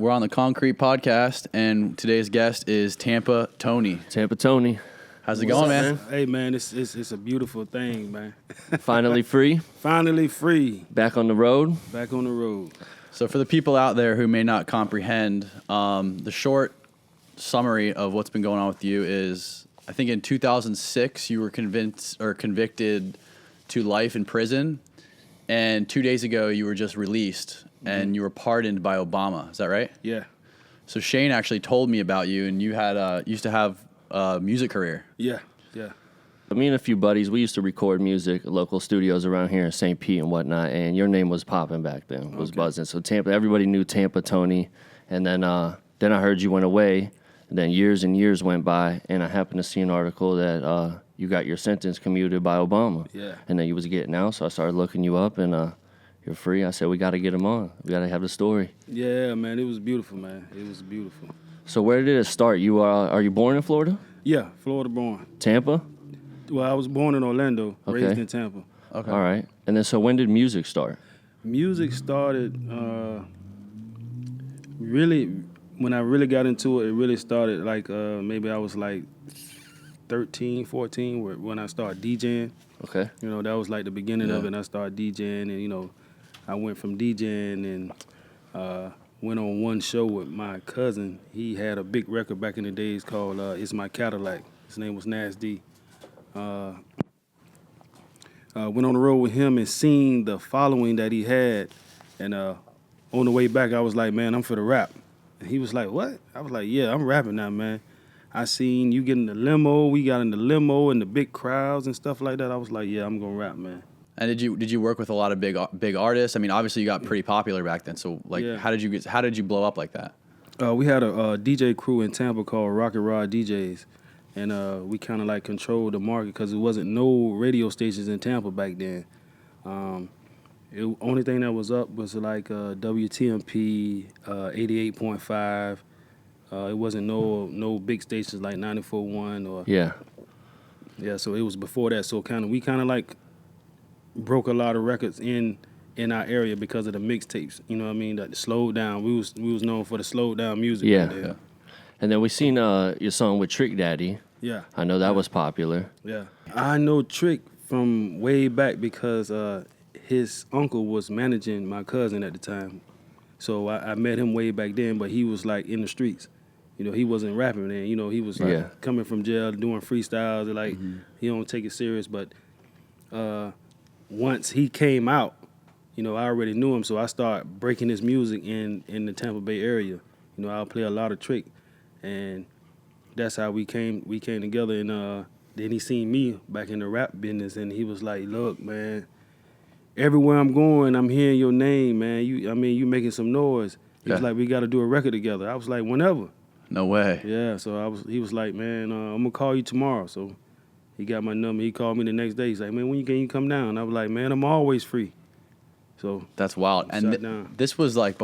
We're on the KONCRETE podcast, and today's guest is Tampa Tony. Tampa Tony. How's it going, man? Hey, man, it's a beautiful thing, man. Finally free. Finally free. Back on the road. Back on the road. So for the people out there who may not comprehend, the short summary of what's been going on with you is, I think in 2006 you were convicted to life in prison, and 2 days ago you were just released, and you were pardoned by Obama. Is that right? Yeah. So Shane actually told me about you, and you had used to have a music career. Yeah. Me and a few buddies, we used to record music at local studios around here in St. Pete and whatnot, and your name was popping back then, was buzzing. So Tampa, everybody knew Tampa Tony, and then I heard you went away, and then years and years went by, and I happened to see an article that you got your sentence commuted by Obama. Yeah. And then you was getting out, so I started looking you up, and you're free. I said, we got to get him on. We got to have the story. Yeah, man, it was beautiful, man. It was beautiful. So where did it start? You are you born in Florida? Yeah, Florida born. Tampa? Well, I was born in Orlando, raised in Tampa. Okay. All right. And then so when did music start? Music started really, when I really got into it, it really started like maybe I was like 13, 14 when I started DJing. Okay. You know, that was like the beginning of it. And I started DJing, and, you know, I went from DJing and went on one show with my cousin. He had a big record back in the days called It's My Cadillac. His name was Nas D. Went on the road with him and seen the following that he had. And on the way back, I was like, man, I'm for the rap. And he was like, what? I was like, yeah, I'm rapping now, man. I seen you get in the limo. We got in the limo and the big crowds and stuff like that. I was like, yeah, I'm going to rap, man. And did you work with a lot of big artists? I mean, obviously you got pretty popular back then. So like, how did you blow up like that? We had a DJ crew in Tampa called Rocket Rod DJs, and we kind of like controlled the market because there wasn't no radio stations in Tampa back then. The only thing that was up was like WTMP 88.5. It wasn't no big stations like 94.1 or yeah. So it was before that. So we kind of like broke a lot of records in our area because of the mixtapes. You know what I mean? That slowed down. We was known for the slowed down music. Yeah. And then we seen your song with Trick Daddy. Yeah. I know that was popular. Yeah. I know Trick from way back because his uncle was managing my cousin at the time. So I met him way back then, but he was like in the streets. You know, he wasn't rapping then. You know, he was like coming from jail, doing freestyles. And, like, he don't take it serious. But once he came out, you know, I already knew him. So I started breaking his music in the Tampa Bay area. You know, I'll play a lot of Trick. And that's how we came together. And then he seen me back in the rap business. And he was like, look, man, everywhere I'm going, I'm hearing your name, man. You making some noise. He was like, we got to do a record together. I was like, whenever. No way. Yeah, so he was like, man, I'm going to call you tomorrow. So he got my number. He called me the next day. He's like, man, when can you come down? I was like, man, I'm always free. So that's wild. And this was like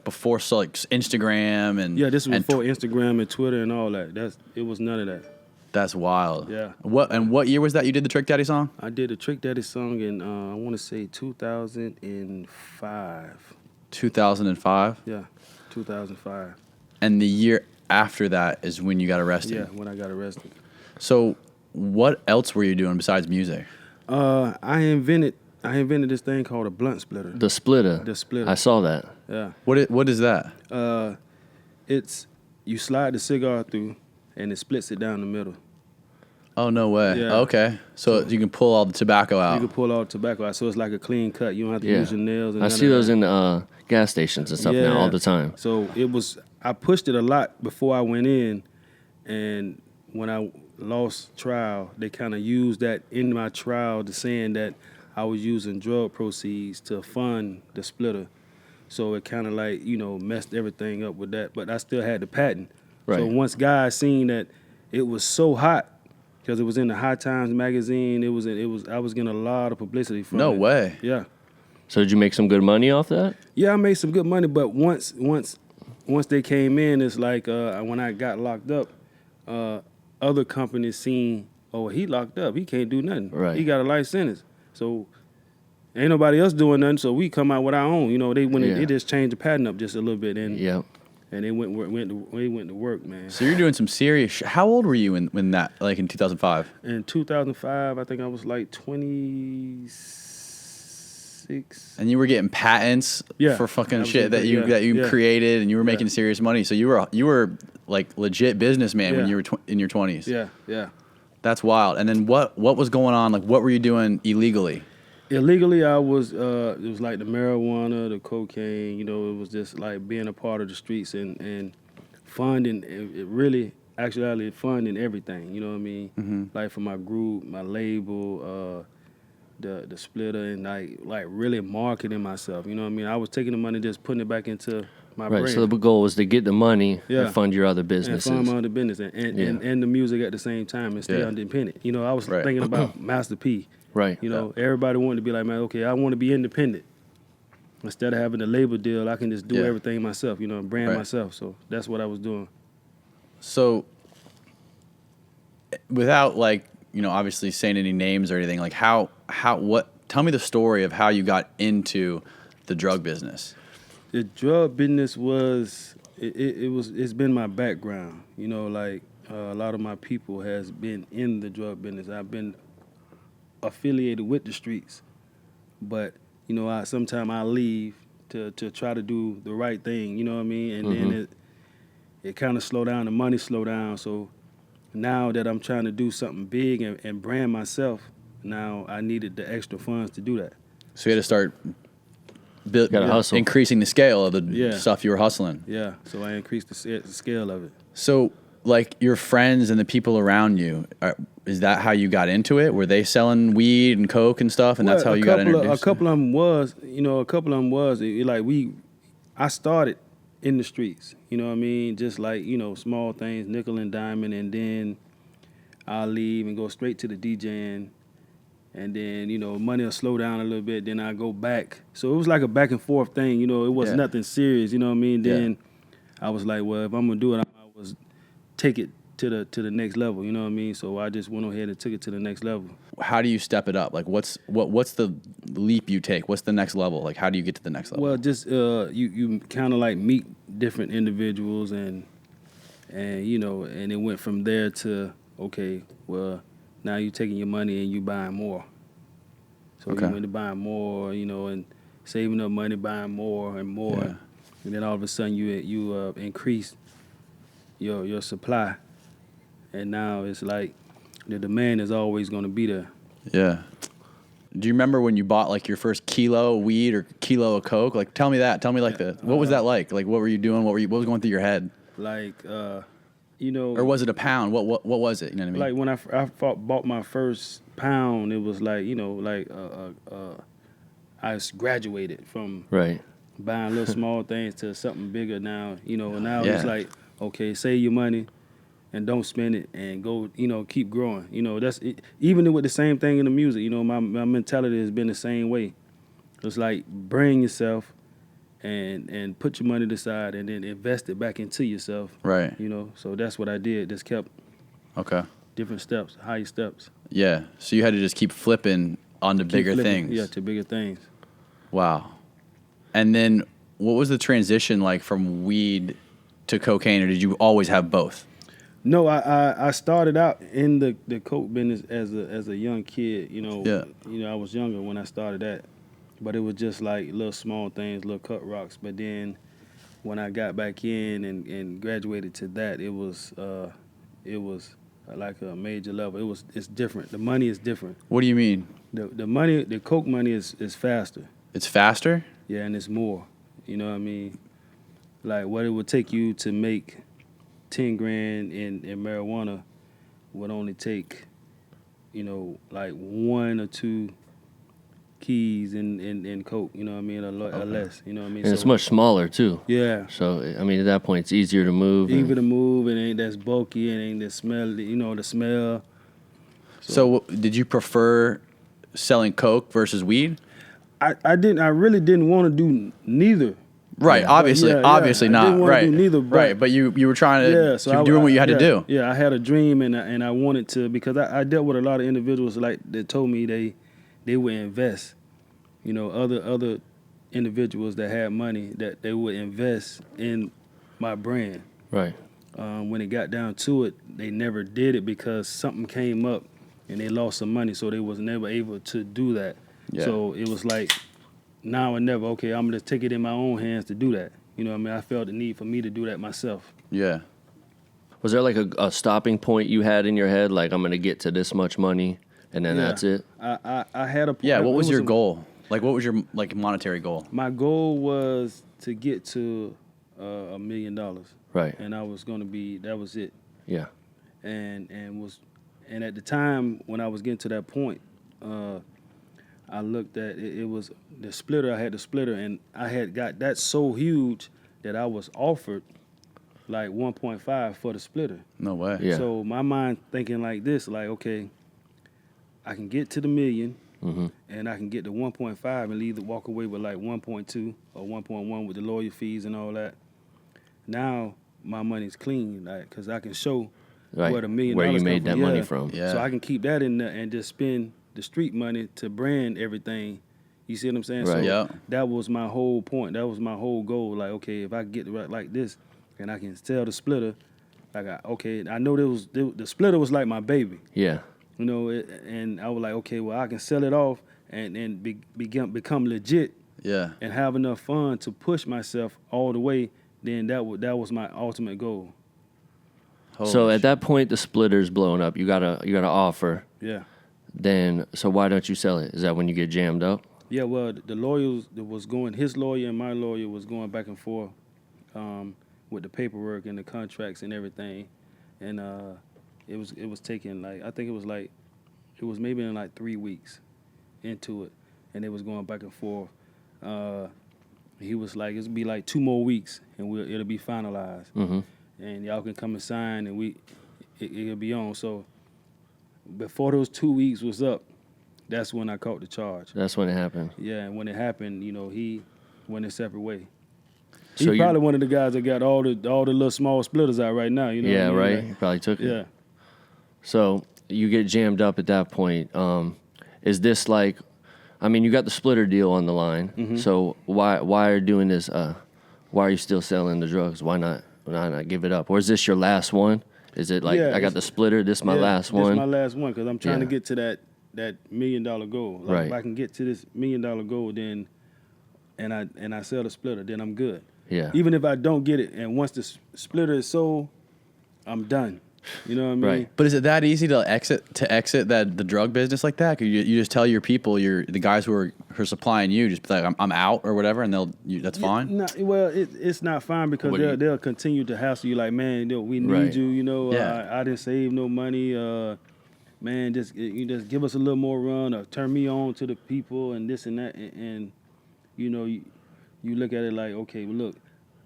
before so like Instagram and this was before Instagram and Twitter and all that. It was none of that. That's wild. Yeah. What year was that you did the Trick Daddy song? I did the Trick Daddy song in I want to say 2005. 2005? Yeah, 2005. And the year after that is when you got arrested? Yeah, when I got arrested. So what else were you doing besides music? I invented this thing called a blunt splitter. The splitter. I saw that. Yeah. What is that? It's you slide the cigar through and it splits it down the middle. Oh, no way. Yeah. Okay. So you can pull all the tobacco out. You can pull all the tobacco out, so it's like a clean cut. You don't have to use your nails. And I see those in gas stations and stuff now all the time. So I pushed it a lot before I went in, and when I lost trial, they kind of used that in my trial to saying that I was using drug proceeds to fund the splitter. So it kind of like, you know, messed everything up with that. But I still had the patent. Right. So once guys seen that it was so hot, because it was in the High Times magazine, I was getting a lot of publicity from it. No way. Yeah. So did you make some good money off that? Yeah, I made some good money, but once they came in, it's like when I got locked up, other companies seen, oh, he locked up, he can't do nothing. Right. He got a life sentence. So ain't nobody else doing nothing, so we come out with our own. You know, Yeah. they just changed the pattern up just a little bit, and Yep. and they went to work, man. So you're doing some serious. How old were you when that, like in 2005? In 2005, I think I was like 26. And you were getting patents Yeah. for fucking I was shit getting- that you yeah. created, and you were making Yeah. serious money. So you were like legit businessman when Yeah. you were in your 20s. Yeah, yeah. That's wild. And then what was going on? Like, what were you doing illegally? Illegally, I was it was like the marijuana, the cocaine. You know, it was just like being a part of the streets and funding. It really actually funding everything. You know what I mean? Mm-hmm. Like for my group, my label, the splitter, and like really marketing myself. You know what I mean? I was taking the money, just putting it back into my Right. brand. So the goal was to get the money Yeah. and fund your other and businesses. fund my other business and the music at the same time and stay Yeah. independent. You know, I was Right. thinking about Master P. Right. You know, everybody wanted to be like, man, okay, I want to be independent. Instead of having a label deal, I can just do Yeah. everything myself, you know, brand Right. myself. So that's what I was doing. So, without like, you know, obviously saying any names or anything, like tell me the story of how you got into the drug business. The drug business it's been my background. You know, like a lot of my people has been in the drug business. I've been affiliated with the streets, but you know, sometimes I leave to try to do the right thing. You know what I mean? And then it kind of slow down. The money slow down. So now that I'm trying to do something big and brand myself, now I needed the extra funds to do that. So you had to start Gotta hustle. increasing the scale of the Yeah. stuff you were hustling. Yeah. So I increased the scale of it. So, like your friends and the people around you, is that how you got into it? Were they selling weed and coke and stuff, and that's how you got introduced? A couple of them was, I started in the streets. You know what I mean? Just like, you know, small things, nickel and diamond, and then I'll leave and go straight to the DJing. And then, you know, money will slow down a little bit. Then I go back. So it was like a back and forth thing. You know, it was Yeah. nothing serious. You know what I mean? Yeah. Then I was like, well, if I'm gonna do it, I was take it to the next level. You know what I mean? So I just went ahead and took it to the next level. How do you step it up? Like, what's the leap you take? What's the next level? Like, how do you get to the next level? Well, just you kind of like meet different individuals and you know, and it went from there to okay, well, now you taking your money and you buying more. So Okay. you went to buying more, you know, and saving up money, buying more and more, Yeah. and then all of a sudden you increase your supply, and now it's like the demand is always going to be there. Yeah. Do you remember when you bought like your first kilo of weed or kilo of coke? Like, tell me that. Tell me like what was that like? Like, what were you doing? What was going through your head? Like you know, Or was it a pound? What was it? You know what I mean? like when I bought my first pound, it was like, you know, like I graduated from Right. buying little small things to something bigger now. You know, now Yeah. it's like, okay, save your money and don't spend it and go, you know, keep growing. You know, that's it. Even with the same thing in the music, you know, my mentality has been the same way. It's like bring yourself and put your money aside and then invest it back into yourself. Right. You know, so that's what I did. Just kept Okay. different steps, higher steps. Yeah. So you had to just keep flipping on to Keep bigger flipping, things. Yeah, to bigger things. Wow. And then what was the transition like from weed to cocaine, or did you always have both? No, I started out in the coke business as a young kid. You know, Yeah. You know, I was younger when I started that, but it was just like little small things, little cut rocks. But then when I got back in and graduated to that, it was like a major level. It's different. The money is different. What do you mean? The money, the coke money is faster. It's faster? Yeah, and it's more. You know what I mean? Like what it would take you to make 10 grand in marijuana would only take, you know, like 1 or 2 keys in coke. You know what I mean? Or less. You know what I mean? And it's much smaller too. Yeah. So I mean, at that point, it's easier to move. Even to move, it ain't as bulky, it ain't that smell. You know, the smell. So did you prefer selling coke versus weed? I really didn't want to do neither. Right, obviously, Yeah, obviously I not. didn't wanna Right, do neither, right. But you were trying to. Yeah, so you were doing what you had to do. Yeah, I had a dream and I wanted to, because I dealt with a lot of individuals like that told me they would invest. other individuals that had money that they would invest in my brand. Right. When it got down to it, they never did it because something came up and they lost some money, so they was never able to do that. Yeah. So it was like now or never. Okay, I'm gonna take it in my own hands to do that. You know what I mean? I felt the need for me to do that myself. Yeah. Was there like a stopping point you had in your head, like I'm gonna get to this much money and then that's it? I had a point. Yeah. What was your goal? Like, what was your like monetary goal? My goal was to get to $1 million. Right. And I was gonna be. That was it. Yeah. And at the time when I was getting to that point, I looked at it. It was the splitter. I had the splitter, and I had got that so huge that I was offered like 1.5 for the splitter. No way. Yeah. So my mind thinking like this, like, okay, I can get to the million, and I can get to 1.5 and walk away with like 1.2 or 1.1 with the lawyer fees and all that. Now my money's clean, like, cause I can show Right. where the $1 million Where you made come that from. money from. Yeah. So I can keep that in there and just spend the street money to brand everything. You see what I'm saying? Right. So Yeah. that was my whole point. That was my whole goal. Like, okay, if I get it right like this, and I can sell the splitter, I know the splitter was like my baby. Yeah. You know, and I was like, okay, well, I can sell it off and become legit Yeah. and have enough fun to push myself all the way. Then that was my ultimate goal. So Holy at that point, the splitter's blowing up. You got a offer. Yeah. Then, so why don't you sell it? Is that when you get jammed up? Yeah, well, the lawyers that was going, his lawyer and my lawyer was going back and forth with the paperwork and the contracts and everything, and it was taking like, I think it was maybe in like 3 weeks into it, and it was going back and forth. He was like, it'll be like 2 more weeks and it'll be finalized, and y'all can come and sign and it'll be on. So before those 2 weeks was up, that's when I caught the charge. That's when it happened. Yeah, and when it happened, he went a separate way. So He's probably one of the guys that got all the little small splitters out right now. You know? Yeah, what I mean? right. He probably took it. Yeah. So you get jammed up at that point. Is this like, I mean, you got the splitter deal on the line. So why are you doing this? Why are you still selling the drugs? Why not give it up? Or is this your last one? Is it like, Yeah, I got the splitter, this is my last This one? is my last one because I'm trying to Yeah. get to that $1 million goal. Like, Right. If I can get to this $1 million goal, then and I sell the splitter, then I'm good. Yeah. Even if I don't get it, and once the splitter is sold, I'm done. You know what I mean? Right. But is it that easy to exit the drug business like that? Could you just tell your people, the guys who are supplying you, just be like, I'm out or whatever, and that's fine. No, well, it's not fine because What do you- they'll continue to hassle you like, man, we need Right. you. You know, Yeah. I didn't save no money. Man, just give us a little more run or turn me on to the people and this and that. And you look at it like, okay, well, look,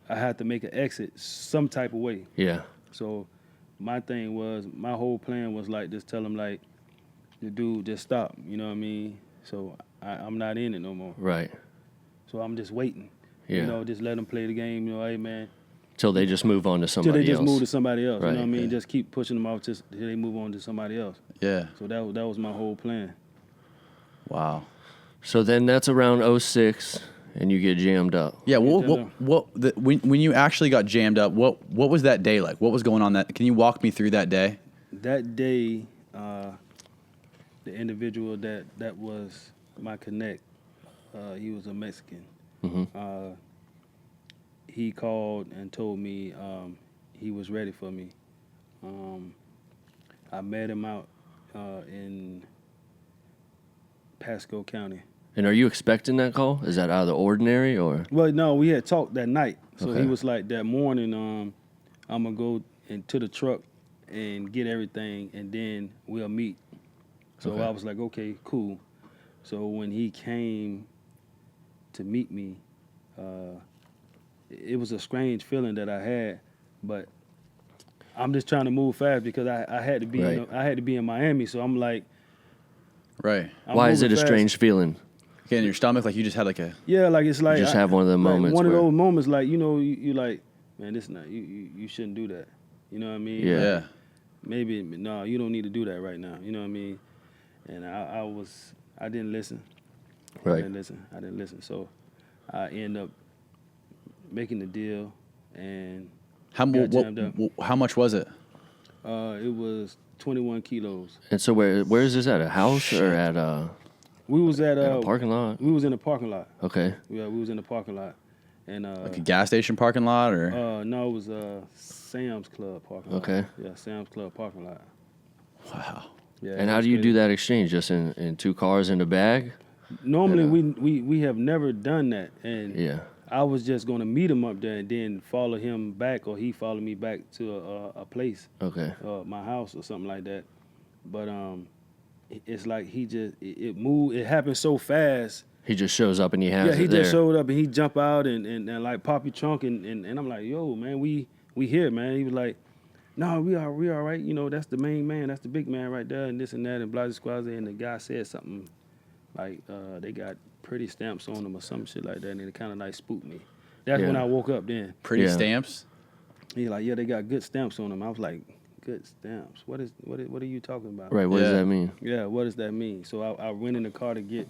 I have to make an exit some type of way. Yeah. So my whole plan was like, just tell him like, the dude, just stop. You know what I mean? So I'm not in it no more. Right. So I'm just waiting. Yeah. Just let them play the game. Hey, man. Till they just move on to Till somebody they just else. move to somebody else. Right, You know what I mean? yeah. Just keep pushing them off till they move on to somebody else. Yeah. So that was my whole plan. Wow. So then that's around 06, and you get jammed up. Yeah. Yeah, When you actually got jammed up, what was that day like? What was going on Can you walk me through that day? That day, the individual that was my connect, he was a Mexican. He called and told me he was ready for me. I met him out in Pasco County. And are you expecting that call? Is that out of the ordinary, or? Well, no, we had talked that night. So Okay. he was like, that morning, I'm going to go into the truck and get everything, and then we'll meet. So Okay. I was like, okay, cool. So when he came to meet me, it was a strange feeling that I had, but I'm just trying to move fast because I had to be Right. I had to be in Miami. So I'm like, Right. I'm Why is it moving a fast. strange feeling? Okay, in your stomach, like you just had like a. Yeah, like it's like You just have one of them like moments One of where- those moments, like you like, man, this not you shouldn't do that. You know what I mean? Yeah. Yeah. Maybe no, you don't need to do that right now. You know what I mean? And I didn't listen. Right. I didn't listen. So I end up making the deal, and How got jammed up. how much was it? It was 21 kilos. And so where is this at? A house or at a We was at a parking lot? We was in a parking lot. Okay. Yeah, we was in the parking lot, and Like a gas station parking lot, or no, it was Sam's Club parking lot. Okay. Yeah, Sam's Club parking lot. wow. Yeah. And how do you do that exchange? Just in 2 cars in the bag? Normally, we have never done that, and Yeah. I was just gonna meet him up there and then follow him back, or he followed me back to a place, Okay. my house or something like that. But it's like he just it moved. It happened so fast. He just shows up and he has He it there. just showed up and he jump out and like pop your trunk and I'm like, yo, man, we here, man. He was like, no, we all right. You know, that's the main man, that's the big man right there, and this and that and blah squads. And the guy said something like they got pretty stamps on them or some shit like that, and it kind of like spooked me. That's when I woke up. Then Pretty Yeah. stamps. he like, yeah, they got good stamps on them. I was like, good stamps? What are you talking about? Right. What does Yeah. that mean? Yeah, what does that mean? So I went in the car to get.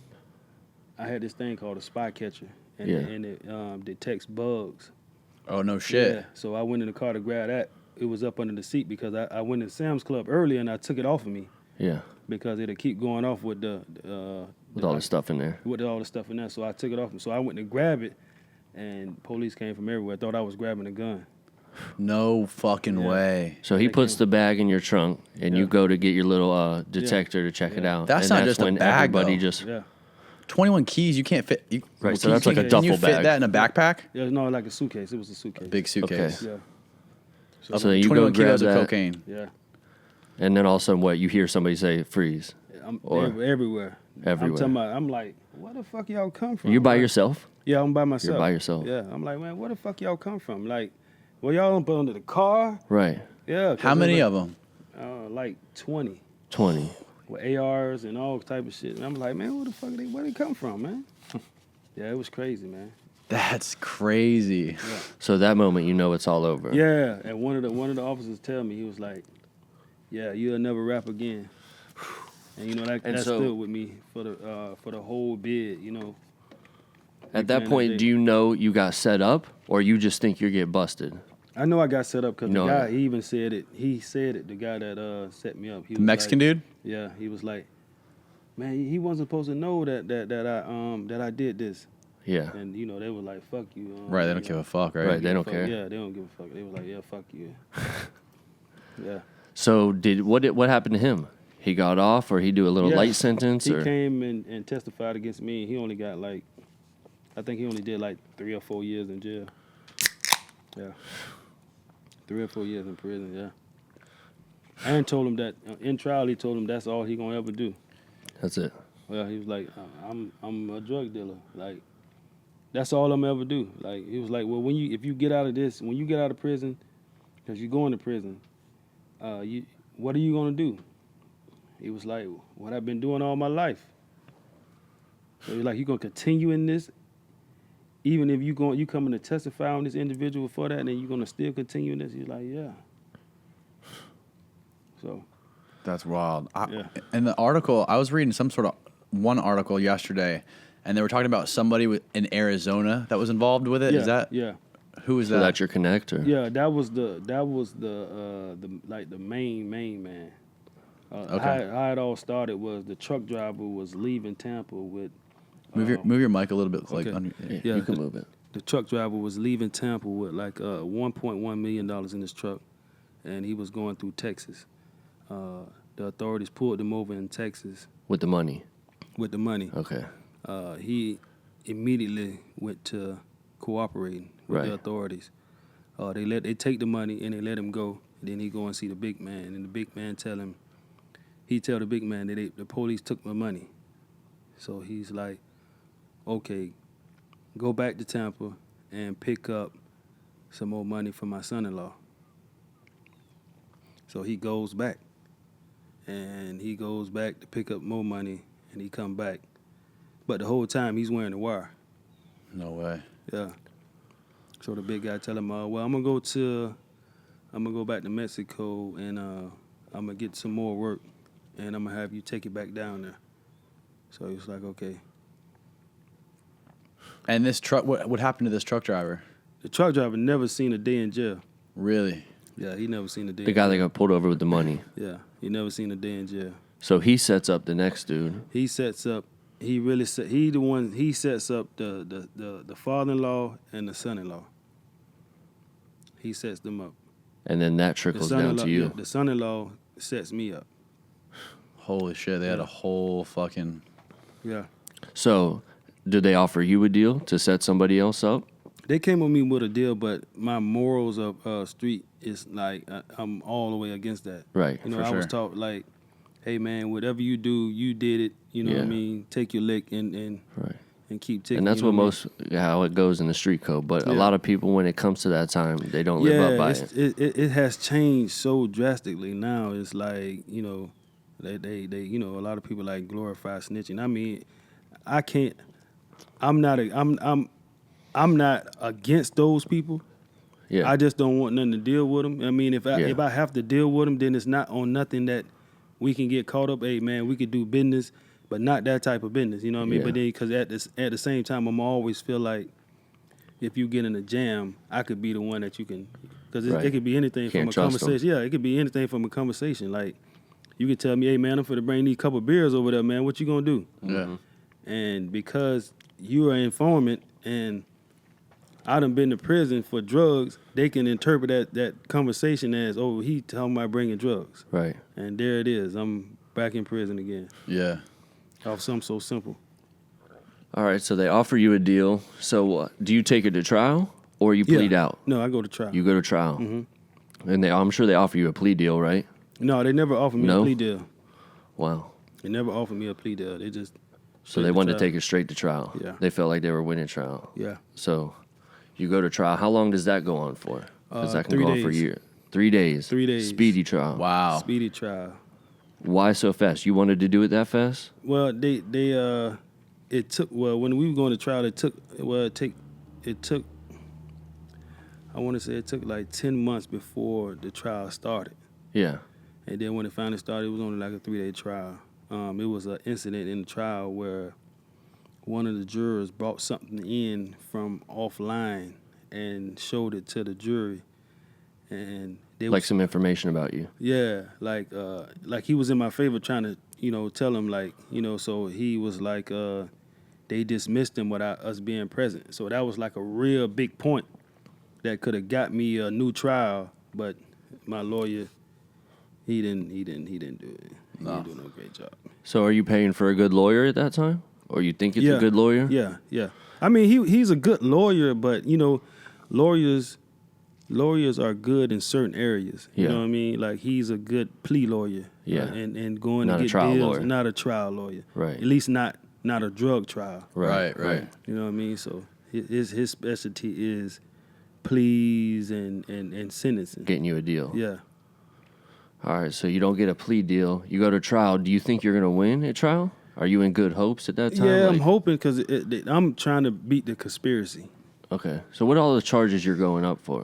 I had this thing called a spy catcher, and Yeah. it detects bugs. Oh no shit. Yeah, so I went in the car to grab that. It was up under the seat because I went to Sam's Club earlier and I took it off of me Yeah. because it'll keep going off with With all the stuff in there. with all the stuff in there. So I took it off. So I went to grab it, and police came from everywhere. Thought I was grabbing a gun. No fucking Yeah. way. So he puts the bag in your trunk, and you Yeah. go to get your little detector to check it Yeah. out. That's and not just a when bag, everybody though. just Yeah, 21 keys. You can't fit. You, Right, so can that's you, like a can you duffel fit bag. that in a backpack? yeah, no, like a suitcase. It was a suitcase. Big suitcase. Yeah, So you go 21 grab kilos that, of cocaine. yeah. and then all of a sudden, what you hear somebody say, "Freeze." I'm Or- everywhere. Everywhere. I'm talking about. I'm like, where the fuck y'all come from? You by Like, yourself? Yeah, I'm by myself. by yourself. Yeah, I'm like, man, where the fuck y'all come from? Like, well, y'all up under the car? Right. Yeah. How many of them? Like 20 20. with ARs and all type of shit. And I'm like, man, where the fuck where they come from, man? Yeah, it was crazy, man. That's crazy. So that moment, you know it's all over. Yeah, and one of the officers tell me, he was like, yeah, you'll never rap again. And you know that so- stood with me for the whole bid, you know. At that Man, point, they- do you know you got set up, or you just think you're getting busted? I know I got set up because No. the guy, he even said it. He said it, the guy that set me up. He The was Mexican like, dude? Yeah, he was like, man, he wasn't supposed to know that I did this. Yeah. And you know, they were like, fuck you. Right, they you don't know, give a fuck, right? Right, they don't fuck- care. Yeah, they don't give a fuck. They were like, yeah, fuck you. Yeah. So what happened to him? He got off, or he do a little Yeah. light sentence, He or came and testified against me. He only got like, I think he only did like 3 or 4 years in jail. Yeah. 3 or 4 years in prison, yeah. And told him that, in trial, he told him that's all he gonna ever do. that's it. Well, he was like, I'm a drug dealer. Like, that's all I'm ever do. Like, he was like, well, if you get out of this, when you get out of prison, because you're going to prison, what are you gonna do? He was like, what I've been doing all my life. So he's like, you gonna continue in this, even if you coming to testify on this individual for that, and then you gonna still continue in this? He's like, yeah. So. That's wild. Yeah. In the article, I was reading one article yesterday, and they were talking about somebody in Arizona that was involved with it. Yeah, Is that yeah. who is So that? that's your connector. Yeah, that was the main man. Okay. How it all started was the truck driver was leaving Tampa with. Move your mic a little bit. Like okay. under, Yeah, you can move it. The truck driver was leaving Tampa with like $1.1 million in his truck, and he was going through Texas. The authorities pulled him over in Texas With the money. with the money. Okay. He immediately went to cooperating with Right. the authorities. They take the money and they let him go. And then he go and see the big man, and the big man tell the big man that the police took my money. So he's like, okay, go back to Tampa and pick up some more money for my son-in-law. So he goes back. And he goes back to pick up more money, and he come back. But the whole time, he's wearing a wire. No way. Yeah. So the big guy tell him, well, I'm gonna go back to Mexico, and I'm gonna get some more work, and I'm gonna have you take it back down there. So he was like, okay. And this truck, what happened to this truck driver? The truck driver never seen a day in jail. Really? Yeah, he never seen a day. The guy that got pulled over with the money. Yeah, he never seen a day in jail. So he sets up the next dude. He sets up. He sets up the father-in-law and the son-in-law. He sets them up. And then that trickles down to you. Yeah, the son-in-law sets me up. Holy shit! They had a whole fucking. Yeah. So, did they offer you a deal to set somebody else up? They came with me with a deal, but my morals of street is like I'm all the way against that. Right. You know, for I was sure. taught like, hey man, whatever you do, you did it. You know what I Yeah. mean? Take your lick and Right. keep taking. And that's you know what how it goes in the street code. But a Yeah. lot of people, when it comes to that time, they don't yeah, live up by it. it has changed so drastically now. It's like, you know, they you know, a lot of people like glorify snitching. I mean, I can't. I'm not against those people. Yeah. I just don't want nothing to deal with them. I mean, if Yeah. I have to deal with them, then it's not on nothing that we can get caught up. Hey, man, we could do business, but not that type of business. You know what I mean? Yeah. But then, because at the same time, I'm always feel like if you get in a jam, I could be the one that you can, because Right. it could be anything from Can't a trust 'em. conversation. Yeah, it could be anything from a conversation. Like you could tell me, hey, man, I'm finna bring these couple beers over there, man. What you gonna do? Yeah. And because you are an informant and I done been to prison for drugs, they can interpret that conversation as, oh, he talking about bringing drugs. Right. And there it is. I'm back in prison again. Yeah. Off something so simple. All right. So they offer you a deal. So what? Do you take it to trial or you plead out? No, I go to trial. You go to trial. Mm-hmm. And I'm sure they offer you a plea deal, right? No, they never offered me No? a plea deal. Wow. They never offered me a plea deal. They just So they wanted to take it straight to trial. Yeah. They felt like they were winning trial. Yeah. So you go to trial. How long does that go on for? Because that can 3 go on for a days. year. 3 days. 3 days. Speedy trial. Wow. Speedy trial. Why so fast? You wanted to do it that fast? Well, it took, when we were going to trial, it took I want to say it took like 10 months before the trial started. Yeah. And then when it finally started, it was only like a 3-day trial. It was an incident in the trial where one of the jurors brought something in from offline and showed it to the jury. And they Like was, some information about you. yeah, like he was in my favor trying to, you know, tell him like, you know, so he was like, they dismissed him without us being present. So that was like a real big point that could have got me a new trial, but my lawyer, he didn't do it. He didn't do no great job. So are you paying for a good lawyer at that time? Or you think it's a good lawyer? Yeah. I mean, he's a good lawyer, but you know, lawyers are good in certain areas. You know what I mean? Like he's a good plea lawyer. Yeah. And going Not to a get trial deals, lawyer. not a trial lawyer. Right. At least not a drug trial. Right. You know what I mean? So his specialty is pleas and sentencing. Getting you a deal. Yeah. All right, so you don't get a plea deal. You go to trial. Do you think you're going to win at trial? Are you in good hopes at that time? Yeah, I'm Like- hoping because I'm trying to beat the conspiracy. Okay. So what are all the charges you're going up for?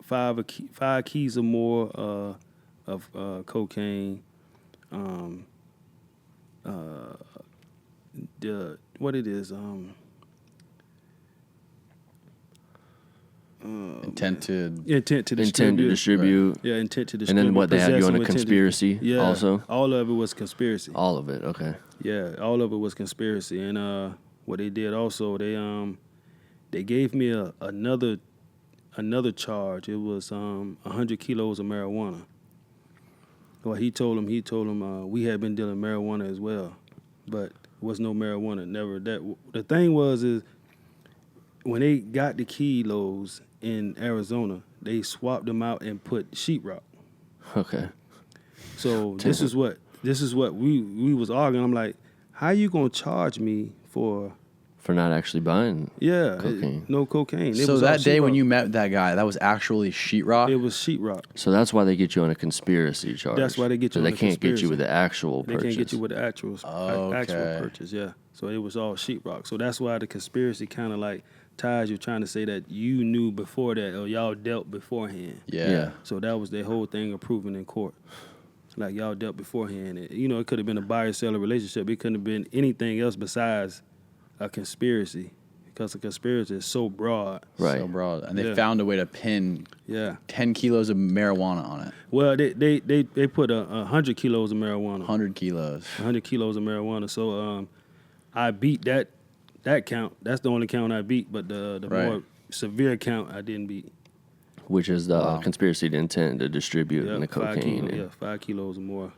5 keys or more of cocaine. What it is? Intent to. Intent to distribute. Intent to distribute. Yeah, intent to And distribute. then what, they had you possess, on a and intent to- conspiracy Yeah, also? all of it was conspiracy. All of it, okay. Yeah, all of it was conspiracy. And what they did also, they gave me another charge. It was 100 kilos of marijuana. Well, he told him we had been dealing marijuana as well, but was no marijuana. Never that. The thing is when they got the kilos in Arizona, they swapped them out and put sheetrock. Okay. So this is what we was arguing. I'm like, how you gonna charge me for not actually buying cocaine. no cocaine? It So was all that day when sheetrock. you met that guy, that was actually sheetrock. It was sheetrock. So that's why they get you on a conspiracy charge. That's why they get you So on they a can't get you conspiracy. with the actual They purchase. can't get you with the actual Okay. purchase. Yeah. So it was all sheetrock. So that's why the conspiracy kind of like ties you, trying to say that you knew before that or y'all dealt beforehand. Yeah. So that was the whole thing of proving in court. Like y'all dealt beforehand. It could have been a buyer-seller relationship. It couldn't have been anything else besides a conspiracy, because a conspiracy is so broad. Right. So broad. And they Yeah. found a way to pin Yeah. 10 kilos of marijuana on it. Well, they put 100 kilos of marijuana. 100 kilos. 100 kilos of marijuana. So I beat that count. That's the only count I beat. But the Right. more severe count I didn't beat. Which is the Wow. conspiracy to intent to distribute and the 5 cocaine. kilos, 5 kilos or more.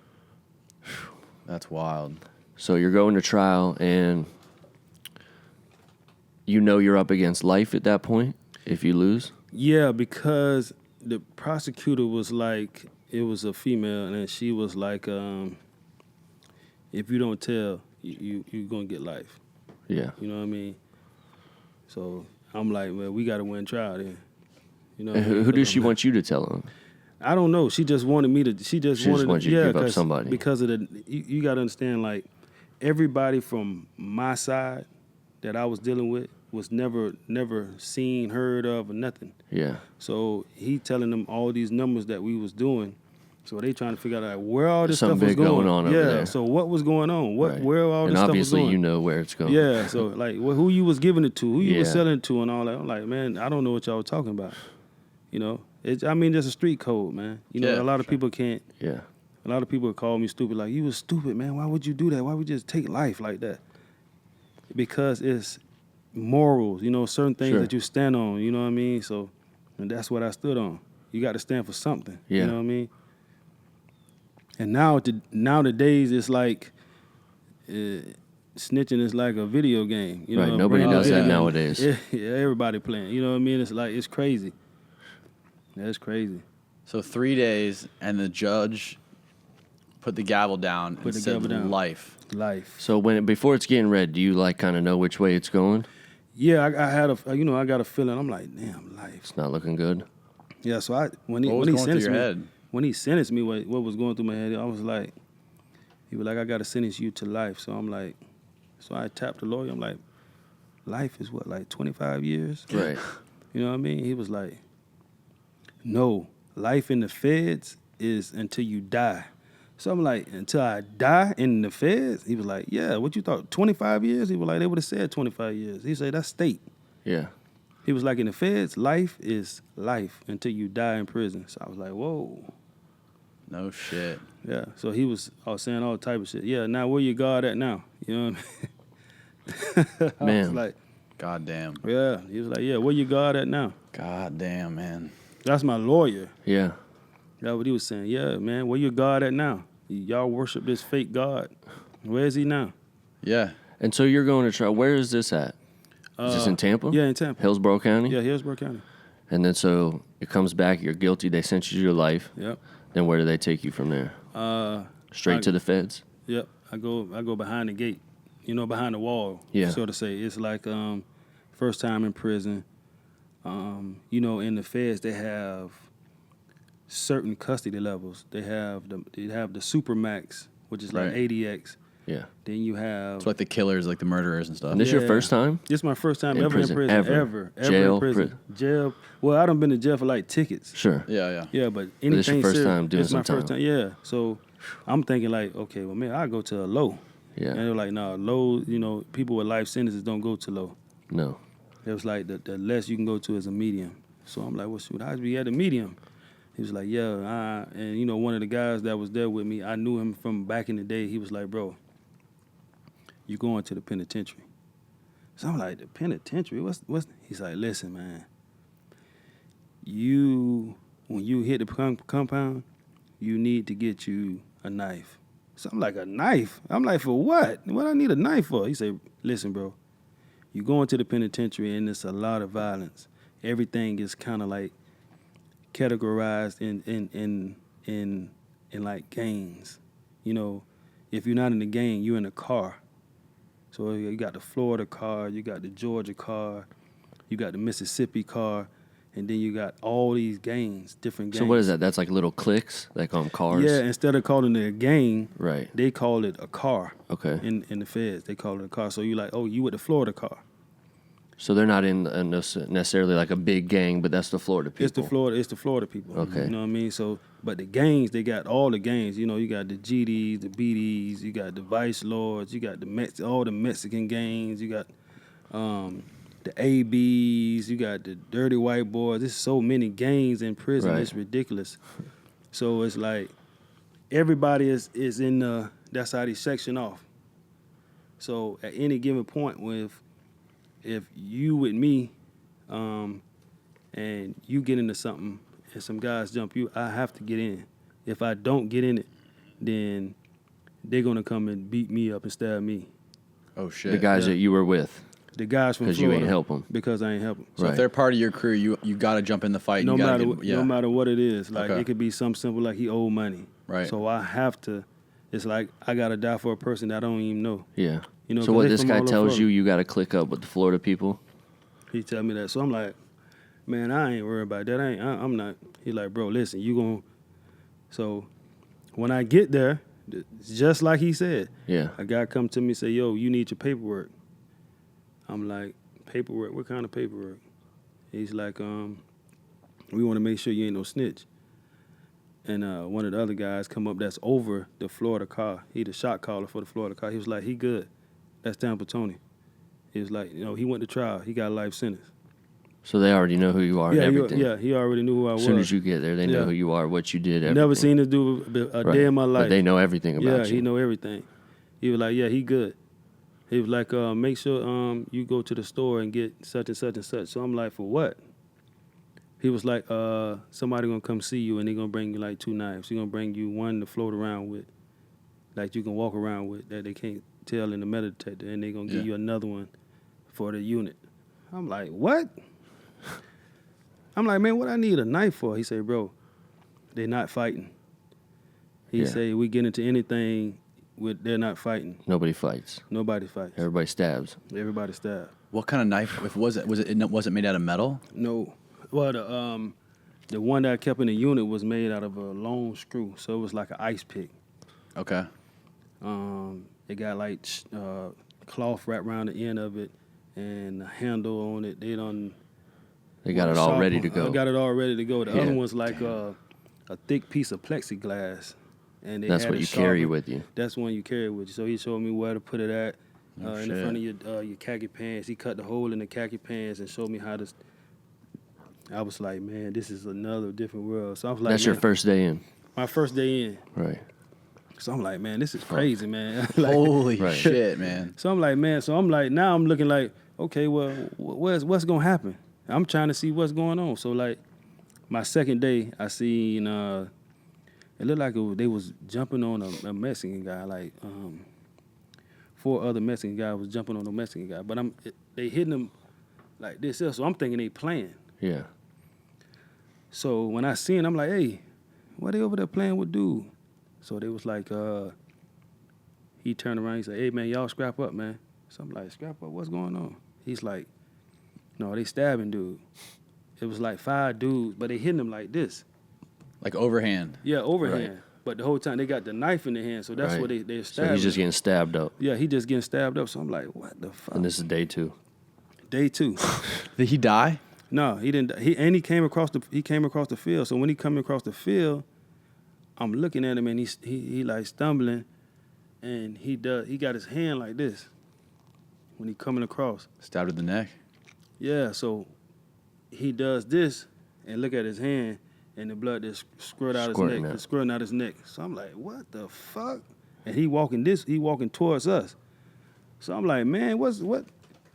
That's wild. So you're going to trial, and you know you're up against life at that point if you lose. Yeah, because the prosecutor was like, it was a female, and she was like, if you don't tell, you're going to get life. Yeah. You know what I mean? So I'm like, well, we got to win trial then. You know what And I mean? who does she want you to tell them? I don't know. She just wanted me to. She just wanted you to give up 'cause- somebody. because of the. You got to understand, like everybody from my side that I was dealing with was never seen, heard of, or nothing. Yeah. So he telling them all these numbers that we was doing. So they trying to figure out like, where all this Something stuff was big going going on over yeah. there. So what was going on? Right. Where all and this stuff was obviously going? you know where it's going. Yeah. So like, who you was giving it to? Who you was Yeah. selling it to, and all that. I'm like, man, I don't know what y'all were talking about. You know, I mean, there's a street code, man. You know, Yeah, a lot of sure. people can't. Yeah. A lot of people call me stupid. Like, you was stupid, man. Why would you do that? Why would you just take life like that? Because it's morals, you know, certain things Sure. that you stand on, you know what I mean? So, and that's what I stood on. You got to stand for something, Yeah. you know what I mean? And nowadays, it's like snitching is like a video game. You know, Right, a nobody brand new does that video game. nowadays. Yeah, everybody playing. You know what I mean? It's like, it's crazy. That's crazy. So 3 days, and the judge put the gavel down and the said gavel down. life. Life. So before it's getting read, do you like kind of know which way it's going? Yeah, I had I got a feeling. I'm like, damn, life. It's not looking good. Yeah, so when he What was when he going through sentenced your me, head? when he sentenced me, what was going through my head, I was like, he was like, I got to sentence you to life. So I'm like, so I tapped the lawyer. I'm like, life is what, like 25 years? Right. You know what I mean? He was like, no, life in the feds is until you die. So I'm like, until I die in the feds? He was like, yeah, what you thought, 25 years? He was like, they would have said 25 years. He said, that's state. Yeah. He was like, in the feds, life is life until you die in prison. So I was like, whoa. No shit. Yeah. So I was saying all type of shit. Yeah, now where your God at now? You know what I mean? I Man. was like, God damn. yeah. He was like, yeah, where your God at now? God damn, man. That's my lawyer. Yeah. That's what he was saying. Yeah, man, where your God at now? Y'all worship this fake God. Where is he now? Yeah. And so you're going to trial. Where is this at? Is this in Tampa? Yeah, in Tampa. Hillsborough County? Yeah, Hillsborough County. And then so it comes back, you're guilty, they sentence you to life. Yep. Then where do they take you from there? Straight to the feds? Yep. I go behind the gate. You know, behind the wall. Yeah. So to say. It's like first time in prison. You know, in the feds they have certain custody levels. They have the Supermax, which is like Right. 80X. Yeah. Then you have It's like the killers, like the murderers and stuff. And this your first time? This is my first time In ever prison? in prison. Ever? Ever Jail? in prison. Jail. Well, I done been to jail for like tickets. Sure. Yeah. Yeah, but this anything your first serious- time doing it's my some first time. time. Yeah. So I'm thinking like, okay, well, man, I go to a low. Yeah. And they were like, no, low. You know, people with life sentences don't go to low. No. It was like the less you can go to is a medium. So I'm like, well, shoot, I'd be at a medium. He was like, yeah. And you know, one of the guys that was there with me, I knew him from back in the day. He was like, bro, you going to the penitentiary. So I'm like, the penitentiary? What's? He's like, listen, man. When you hit the compound, you need to get you a knife. So I'm like, a knife? I'm like, for what? What I need a knife for? He said, listen, bro, you going to the penitentiary and it's a lot of violence. Everything is kind of like categorized in like gangs. You know, if you're not in the gang, you're in a car. So you got the Florida car, you got the Georgia car, you got the Mississippi car, and then you got all these gangs, different gangs. So what is that? That's like little cliques, like on cars? Yeah, instead of calling it a gang, Right. they call it a car. Okay. In the feds, they call it a car. So you like, oh, you with the Florida car. So they're not in necessarily like a big gang, but that's the Florida people. It's the Florida people. Okay. You know what I mean? So, but the gangs, they got all the gangs. You know, you got the GDs, the BDs, you got the Vice Lords, you got all the Mexican gangs, you got the ABs, you got the dirty white boys. There's so many gangs in prison. Right. It's ridiculous. So it's like everybody is in that's how they section off. So at any given point, if you with me, and you get into something and some guys jump you, I have to get in. If I don't get in it, then they're gonna come and beat me up and stab me. Oh shit. The guys that you were with. The guys from 'Cause you Florida. ain't help 'em. Because I ain't help them. So Right. if they're part of your crew, you got to jump in the fight. No you gotta matter get, no matter what it is, like Okay. it could be something simple like he owed money. Right. So I have to. It's like I gotta die for a person that I don't even know. Yeah. You know. So 'cause what they this from guy all over tells Florida. you got to click up with the Florida people. He tell me that. So I'm like, man, I ain't worried about that. I'm not. He like, bro, listen, you gon'. So when I get there, just like he said, Yeah. a guy come to me and say, yo, you need your paperwork. I'm like, paperwork? What kind of paperwork? He's like, we want to make sure you ain't no snitch. And one of the other guys come up that's over the Florida car. He the shot caller for the Florida car. He was like, he good. That's Tampa Tony. He was like, he went to trial. He got a life sentence. So they already know who you are and everything. He already knew who I As was. soon as you get there, they know Yeah. who you are, what you did, everything. Never seen this dude a Right. day in my life. But they know everything about Yeah, you. he know everything. He was like, yeah, he good. He was like, make sure you go to the store and get such and such and such. So I'm like, for what? He was like, somebody gonna come see you and they gonna bring you like 2 knives. He gonna bring you one to float around with, like you can walk around with that they can't tell in the metal detector, and they gonna give you another one for the unit. I'm like, what? I'm like, man, what I need a knife for? He said, bro, they not fighting. He say we get into anything with they're not fighting. Nobody fights. Nobody fights. Everybody stabs. Everybody stabbed. What kind of knife? If was it made out of metal? No. Well, the one that I kept in the unit was made out of a long screw, so it was like an ice pick. Okay. It got like cloth wrapped around the end of it and a handle on it. They got it all ready to go. I got it all ready to go. The Yeah. other one's like a thick piece of plexiglass. And That's what you carry with you. That's one you carry with you. So he showed me where to put it at in the shit. front of your khaki pants. He cut the hole in the khaki pants and showed me how to. I was like, man, this is another different world. So I was like, That's your man, first day in. my first day in. Right. So I'm like, man, this is crazy, man. Like, Holy Right. shit, man. so I'm like, man. So I'm like, now I'm looking like, okay, well, what's gonna happen? I'm trying to see what's going on. So like, my second day, I seen it looked like they was jumping on a Mexican guy. Like 4 other Mexican guys was jumping on a Mexican guy, but they hitting him like this. So I'm thinking they playing. Yeah. So when I seen, I'm like, hey, why they over there playing with dude? So they was like, he turned around, he said, hey man, y'all scrap up, man. So I'm like, scrap up, what's going on? He's like, no, they stabbing dude. It was like 5 dudes, but they hitting him like this. Like overhand. Yeah, overhand. Right. But the whole time they got the knife in their hand, so that's Right. what they're So stabbing. he's just getting stabbed up. Yeah, he just getting stabbed up. So I'm like, what the fuck? And this is day 2. Day 2. Did he die? No, he didn't. He came across the field. So when he coming across the field, I'm looking at him and he like stumbling, and he got his hand like this when he coming across. Stabbed in the neck. Yeah, so he does this and look at his hand, and the blood just squirting out his neck. So I'm like, what the fuck? And he walking towards us. So I'm like, man, what?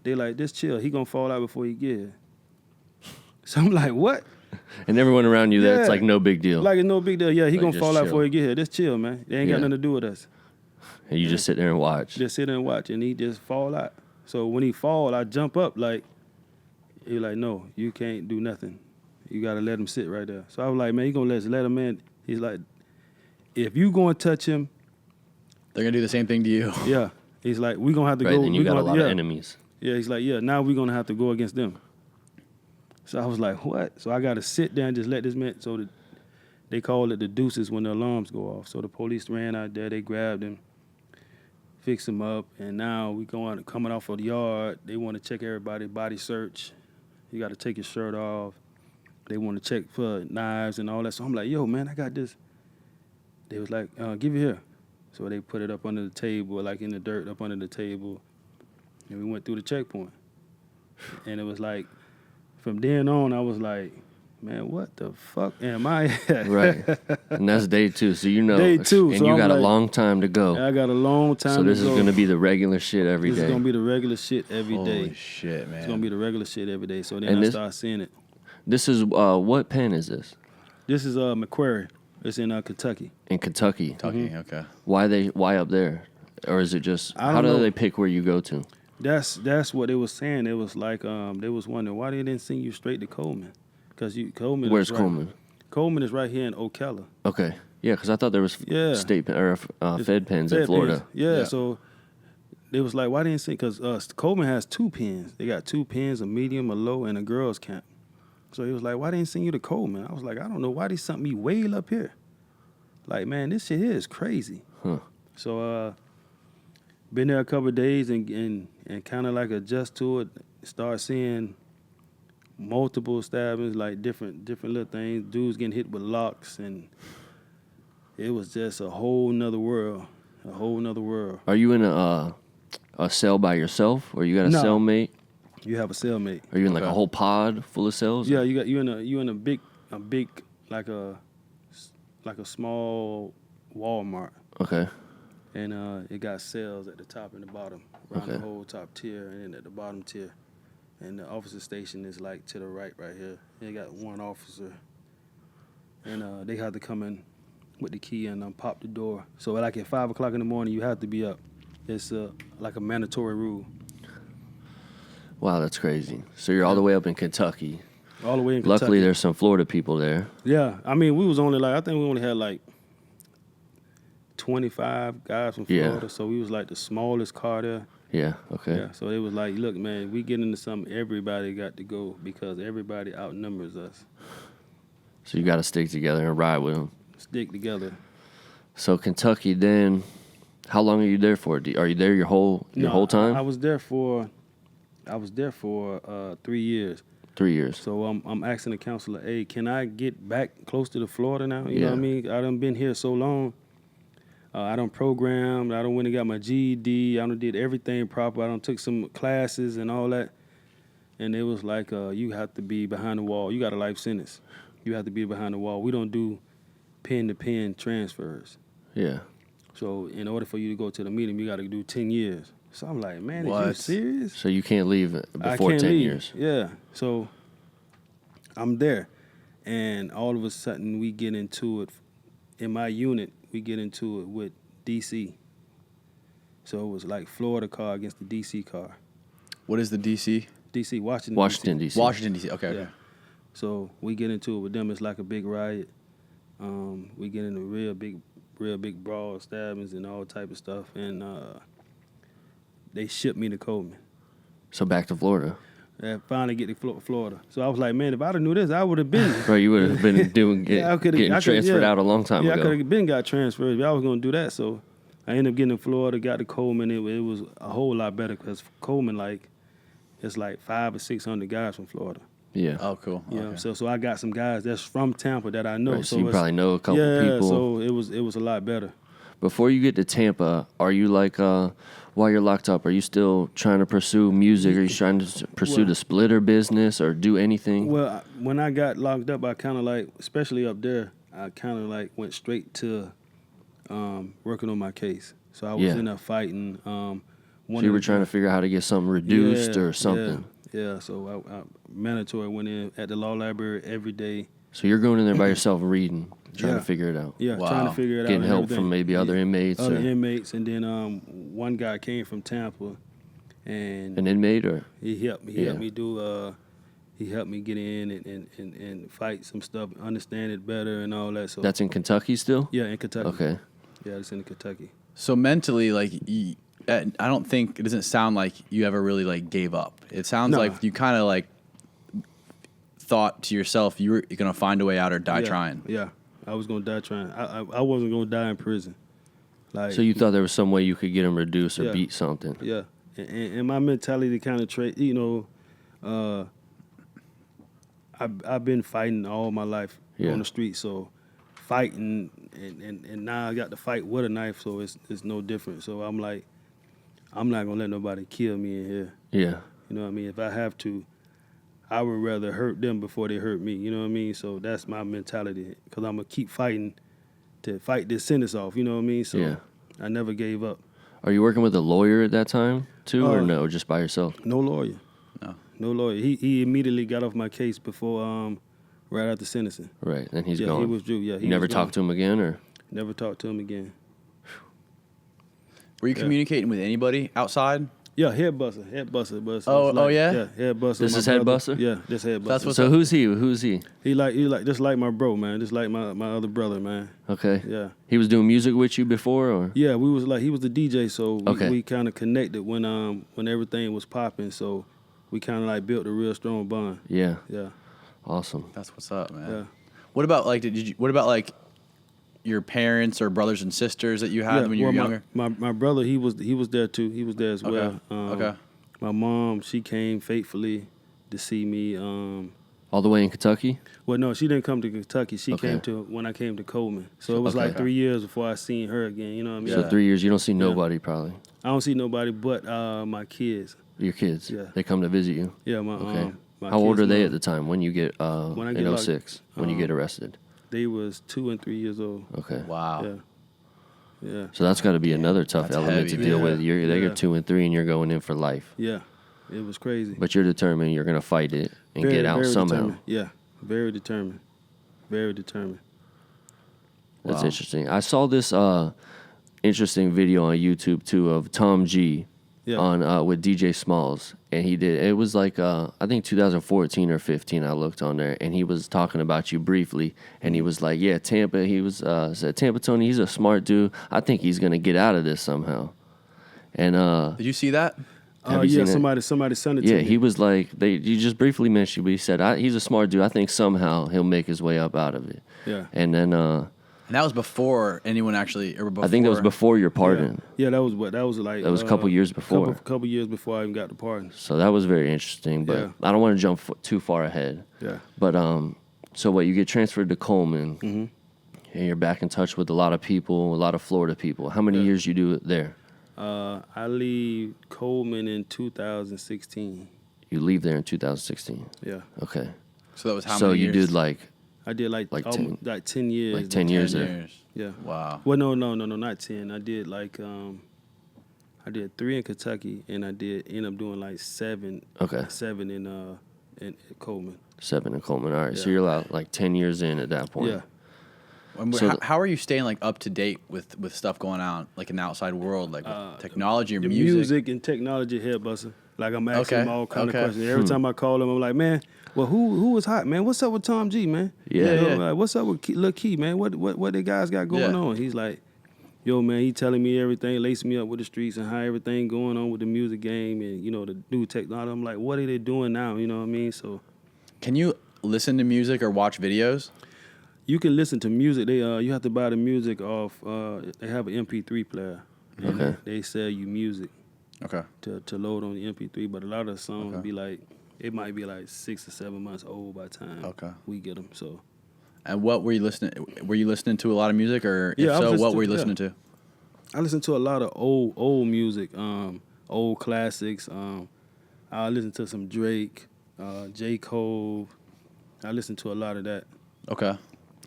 They like, just chill. He gonna fall out before he get here. So I'm like, what? And everyone around you there, it's Yeah. like no big deal. Like it's no big deal. Yeah, he Like, gonna just fall out chill. before he get here. Just chill, man. They ain't Yeah. got nothing to do with us. And you just sit there and watch. Just sit there and watch, and he just fall out. So when he fall, I jump up like, he like, no, you can't do nothing. You gotta let him sit right there. So I was like, man, you gonna let him in? He's like, if you gonna touch him, They're gonna do the same thing to you. yeah. He's like, we gonna have to Right, go. and you we got a gonna lot have of to- enemies. Yeah, he's like, yeah, now we're gonna have to go against them. So I was like, what? So I gotta sit there and just let this man. So they call it the deuces when the alarms go off. So the police ran out there, they grabbed him, fixed him up, and now we coming off of the yard. They want to check everybody, body search. You got to take your shirt off. They want to check for knives and all that. So I'm like, yo, man, I got this. They was like, give it here. So they put it up under the table, like in the dirt, up under the table. And we went through the checkpoint. And it was like, from then on, I was like, man, what the fuck am I at? Right. And that's day 2, so you know. Day 2. And so you I'm got a like, long time to go. I got a long time so this to go. is going to be the regular shit every day. This is going to be the regular shit every day. Holy shit, man. It's going to be the regular shit every day. So then And I this- started seeing it. This is, what pen is this? This is Macquarie. It's in Kentucky. In Kentucky. Kentucky, okay. Why up there? Or is it just, I how don't do know. they pick where you go to? That's what they was saying. It was like they was wondering why they didn't send you straight to Coleman, because Coleman. Where's is right, Coleman? Coleman is right here in Ocala. Okay. Yeah, because I thought there was Yeah. state pen, or Fed pens in Fed Florida. pens. Yeah, Yeah. so they was like, why didn't send? Because Coleman has 2 pens. They got 2 pens, a medium, a low, and a girls camp. So he was like, why didn't send you to Coleman? I was like, I don't know why they sent me way up here. Like, man, this shit here is crazy. Huh. So been there a couple of days and kind of like adjust to it. Start seeing multiple stabbings, like different little things. Dudes getting hit with locks, and it was just a whole nother world. A whole nother world. Are you in a cell by yourself, or you got a No. cellmate? You have a cellmate. Are you in like a Okay. whole pod full of cells? Yeah, you in a big like a small Walmart, Okay. and it got cells at the top and the bottom, around the Okay. whole top tier, and then at the bottom tier, and the officer station is like to the right here. They got 1 officer, and they have to come in with the key and pop the door. So like at 5 o'clock in the morning, you have to be up. It's like a mandatory rule. Wow, that's crazy. So you're all the way up in Kentucky. All the way in Kentucky. Luckily, there's some Florida people there. Yeah, I mean, we was only like, I think we only had like 25 guys from Yeah. Florida, so we was like the smallest car there. Yeah. Okay. Yeah, so it was like, look, man, we get into something, everybody got to go because everybody outnumbers us. So you got to stick together and ride with them. Stick together. So Kentucky, then, how long are you there for? Are you there your whole time? I was there for 3 years. 3 years. So I'm asking the counselor, hey, can I get back close to the Florida now? You know Yeah. what I mean? I done been here so long. I done programmed. I done went and got my GED. I done did everything proper. I done took some classes and all that. And it was like, you have to be behind the wall. You got a life sentence. You have to be behind the wall. We don't do pen-to-pen transfers. Yeah. So in order for you to go to the meeting, you got to do 10 years. So I'm like, man, are you What? serious? So you can't leave I before can't 10 leave. years. Yeah. So I'm there. And all of a sudden we get into it. In my unit, we get into it with DC. So it was like Florida car against the DC car. What is the DC? DC, Washington, Washington, D.C. Washington, D.C. Okay, okay. Yeah. So we get into it with them. It's like a big riot. We get into real big brawl, stabbings, and all type of stuff. And they shipped me to Coleman. So back to Florida. And finally get to Florida. So I was like, man, if I'd have knew this, I would have been. Bro, you would have been getting transferred out a long time I ago. could have been got transferred. I was going to do that. So I ended up getting to Florida, got to Coleman. It was a whole lot better because Coleman, like, it's like 500 or 600 guys from Florida. Yeah. Oh, cool. You Okay. know, so I got some guys that's from Tampa that I know. Right, so you it's- probably know a couple people. so it was a lot better. Before you get to Tampa, are you like, while you're locked up, are you still trying to pursue music? Are you trying to pursue Well- the splitter business or do anything? Well, when I got locked up, I kind of like, especially up there, I kind of like went straight to working on my case. So I was Yeah. in there fighting. So you were trying to figure out how to get something reduced or something. Yeah, so I mandatory went in at the law library every day. So you're going in there by yourself reading, trying Yeah. to figure it out. Yeah, Wow. trying to figure it out. Getting and help everything. from maybe other inmates Other or inmates, and then one guy came from Tampa, and an inmate or he helped me. He Yeah. helped me do. He helped me get in and fight some stuff, understand it better, and all that. So that's in Kentucky still? yeah, in Kentucky. Okay. Yeah, it's in Kentucky. So mentally, like, I don't think, it doesn't sound like you ever really, like, gave up. It sounds No. like you kind of, like, thought to yourself you were going to find a way out or die Yeah, trying. Yeah, I was gonna die trying. I wasn't gonna die in prison. Like So you thought there was some way you could get him reduced or Yeah. beat something? Yeah, and my mentality kind of I've been fighting all my life Yeah. on the street, so fighting and now I got to fight with a knife, so it's no different. So I'm like, I'm not gonna let nobody kill me in here. Yeah. You know what I mean? If I have to, I would rather hurt them before they hurt me. You know what I mean? So that's my mentality. Because I'm going to keep fighting to fight this sentence off. You know what I mean? So Yeah. I never gave up. Are you working with a lawyer at that time too, or no, just by yourself? No lawyer. No. No lawyer. He immediately got off my case before, right after sentencing. Right, and he's Yeah, gone. he withdrew. Yeah, You never talked to him again, or? Never talked to him again. Were you communicating with anybody outside? Yeah, head buster. Oh, yeah? Yeah, head buster. This my is head brother. buster? Yeah, this head buster. That's what's So up. who's he? Who's he? He just like my bro, man. Just like my other brother, man. Okay. Yeah. He was doing music with you before, or? Yeah, we was like he was the DJ, so Okay. we kind of connected when everything was popping. So we kind of like built a real strong bond. Yeah. Yeah, Awesome. That's what's up, man. yeah. What about like what about like your parents or brothers and sisters that you had when you were younger? My brother, he was there too. He was there as well. Okay. My mom, she came faithfully to see me. All the way in Kentucky? Well, no, she didn't come to Kentucky. She Okay. came to when I came to Coleman. So it was Okay. like 3 years before I seen her again. You know what I mean? So Yeah. 3 years, you don't see nobody probably. I don't see nobody but my kids. Your kids? Yeah. They come to visit you? Yeah, my Okay. my How old kids' are they mom. at the time when you get, When I in get locked- 06, when you get arrested? They was 2 and 3 years old. Okay. Wow. Yeah, yeah, So that's got to be another tough That's element to heavy, deal man. with. They Yeah. get 2 and 3 and you're going in for life. yeah. It was crazy. But you're determined you're going to fight it and get out very somehow. Determined. Yeah, very determined. Very determined. That's Wow. interesting. I saw this interesting video on YouTube too of Tom G Yeah. on with DJ Smalls, and it was like I think 2014 or 15. I looked on there, and he was talking about you briefly, and he was like, "Yeah, Tampa." He was said Tampa Tony. He's a smart dude. I think he's gonna get out of this somehow. And Did you see that? have you Yeah. seen it? Somebody sent it to Yeah, me. he was like you just briefly mentioned, but he said he's a smart dude. I think somehow he'll make his way up out of it. Yeah. And then And that was before anyone actually, or before. I think that was before your pardon. Yeah, that was like. That was a couple years before. Couple years before I even got the pardon. So that was very interesting, but Yeah. I don't want to jump too far ahead. Yeah. But so what? You get transferred to Coleman, Mm-hmm. and you're back in touch with a lot of people, a lot of Florida people. How many years you do it there? I leave Coleman in 2016. You leave there in 2016. Yeah. Okay. So that was how So many you years? did like I did like 10 10 years. like 10 years 10 there. years. Yeah. Wow. Well, no, not 10. I did like I did 3 in Kentucky, and I did end up doing like 7. Okay. 7 in Coleman. 7 in Coleman. All right. So Yeah. you're like 10 years in at that point. Yeah. And So how are you staying like up to date with stuff going on like in the outside world, like with technology or The music? and technology head buster. Like I'm asking Okay, him all kind okay. of questions. Every time I call him, I'm like, man, well, who was hot, man? What's up with Tom G, man? Yeah. You know, Yeah. like, what's up with Lil Key, man? What the guys got going Yeah. on? He's like, yo, man, he telling me everything, lacing me up with the streets and how everything going on with the music game and, you know, the new technology. I'm like, what are they doing now? You know what I mean? So Can you listen to music or watch videos? you can listen to music. They you have to buy the music off. They have an MP3 player. And Okay. They sell you music Okay. to load on the MP3, but a lot of the songs be like, it might be like 6 or 7 months old by the time we get them. So And what were you listening? Were you listening to a lot of music, or Yeah, I if was so, listening what to- were you yeah. listening to? I listen to a lot of old music, old classics. I listen to some Drake, J. Cole. I listen to a lot of that. Okay.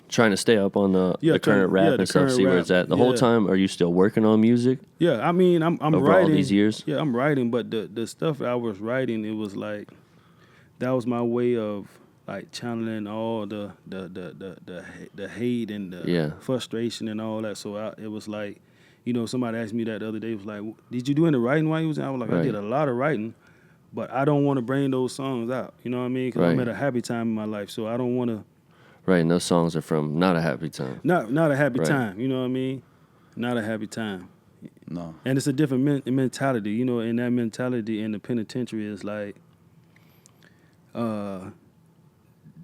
Trying to stay up on the Yeah, current rap the and stuff, current see where rap. it's at. The whole Yeah. time, are you still working on music? Yeah, I mean, I'm Over all writing these years? Yeah, I'm writing, but the stuff I was writing, it was like that was my way of like channeling all the hate and the Yeah. frustration and all that. So it was like, you know, somebody asked me that the other day. It was like, did you do any writing while you was? I was like, Right. I did a lot of writing, but I don't want to bring those songs out. You know what I mean? Because I'm Right. at a happy time in my life, so I don't want to. Right, and those songs are from Not a Happy Time. Not a happy Right. time. You know what I mean? Not a happy time. No. And it's a different mentality, you know. And that mentality in the penitentiary is like,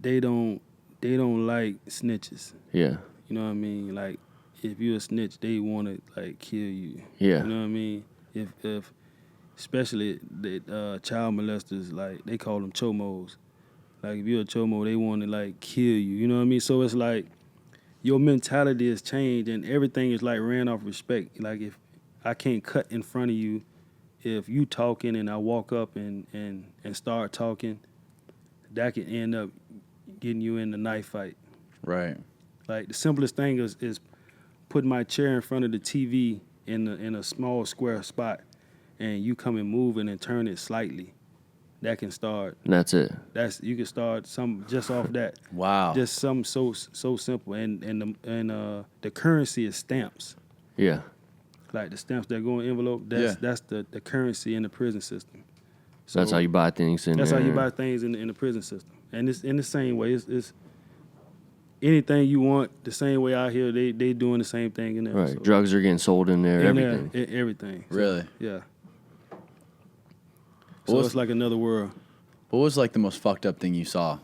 they don't like snitches. Yeah, You know what I mean? Like, if you're a snitch, they want to like kill you. yeah, You know what I mean? If especially the child molesters, like they call them chomos. Like if you're a chomo, they want to like kill you. You know what I mean? So it's like your mentality has changed, and everything is like ran off respect. Like if I can't cut in front of you, if you talking and I walk up and start talking, that can end up getting you in the knife fight. Right. Like the simplest thing is putting my chair in front of the TV in a small square spot, and you come and move it and turn it slightly. That can start. And that's it. You can start some just off that. Wow. Just something so simple, and the currency is stamps. Yeah. Like the stamps that go in envelope. That's the currency in the prison system. So that's how you buy things in That's there. how you buy things in the prison system, and it's in the same way. It's anything you want the same way out here. They doing the same thing in there. Right. So. Drugs are getting sold in there. Everything. Everything. So, Really? Yeah. Well, So it's like another world. What was like the most fucked up thing you saw?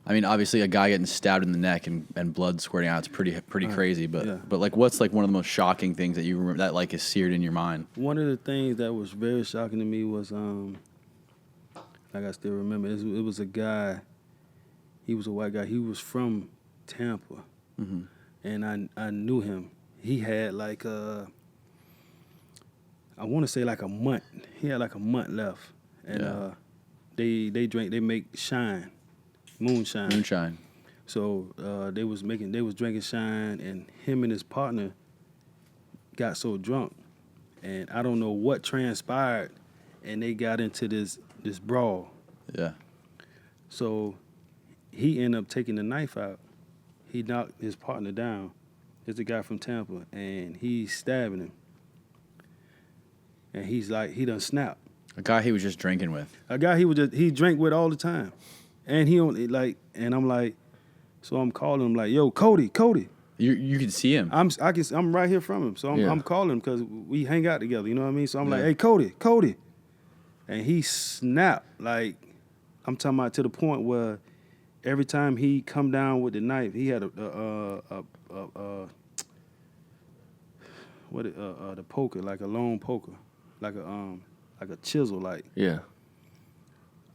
I mean, obviously a guy getting stabbed in the neck and blood squirting out, it's pretty crazy. But yeah. but like, what's like one of the most shocking things that you remember that like is seared in your mind? One of the things that was very shocking to me was like I still remember, it was a guy. He was a white guy. He was from Tampa, Mm-hmm. and I knew him. He had like I want to say like a month. He had like a month left, and Yeah. they make moonshine. Moonshine. So they was drinking shine, and him and his partner got so drunk, and I don't know what transpired, and they got into this brawl. Yeah. So he ended up taking the knife out. He knocked his partner down. It's a guy from Tampa, and he's stabbing him. And he's like, he done snapped. A guy he was just drinking with. A guy he drank with all the time. And he only like, and I'm like, so I'm calling him like, yo, Cody. You can see him. I'm right here from him. So I'm calling him because we hang out together, you know what I mean? So I'm like, hey, Cody. And he snapped, like, I'm talking about to the point where every time he come down with the knife, he had the poker, like a long poker, like a chisel, like Yeah.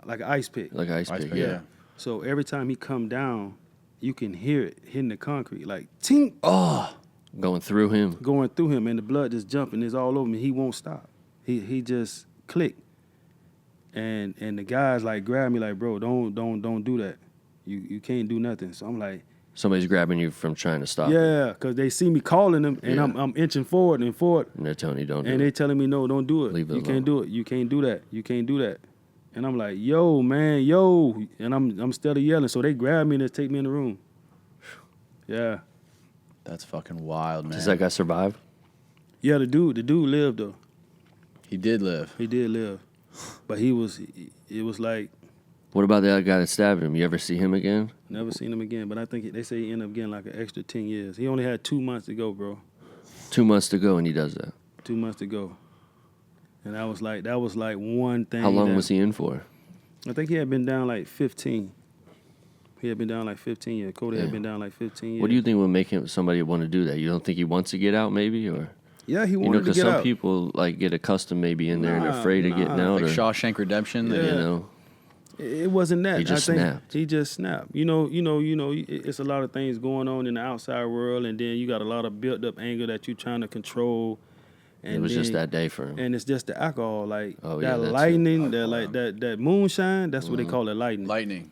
an ice pick. Like ice pick. Yeah. So every time he come down, you can hear it hitting the concrete, like tink, Going through him. going through him, and the blood just jumping. It's all over me. He won't stop. He just clicked, and the guys like grab me like, bro, don't do that. You can't do nothing. So I'm like, Somebody's grabbing you from trying to stop. yeah, because they see me calling them, and Yeah. I'm inching forward, And they're telling you don't do and it. they telling me, no, don't do it. Leave it You alone. can't do it. You can't do that. You can't do that. And I'm like, yo, man, yo. And I'm steady yelling. So they grab me and they take me in the room. Yeah. That's fucking wild, man. Does that guy survive? Yeah, the dude lived though. He did live. He did live. But it was like, What about the other guy that stabbed him? You ever see him again? never seen him again. But I think they say he ended up getting like an extra 10 years. He only had 2 months to go, bro. 2 months to go and he does that. 2 months to go. And that was like one thing. How long was he in for? I think he had been down like 15. He had been down like 15 years. Cody Yeah. had been down like 15 years. What do you think would make somebody want to do that? You don't think he wants to get out, maybe, or Yeah, he you know, wanted to because get some out. people like get accustomed maybe in there and they're Nah, afraid of getting nah. out. Like or, Shawshank Redemption. Yeah. you know, It wasn't that. He just I think snapped. He just snapped. You know. It's a lot of things going on in the outside world, and then you got a lot of built up anger that you're trying to control. And it was then, just that day for him. And it's just the alcohol, like Oh, yeah, that that's it. lightning, that moonshine. That's what they call it, lightning. Lightning.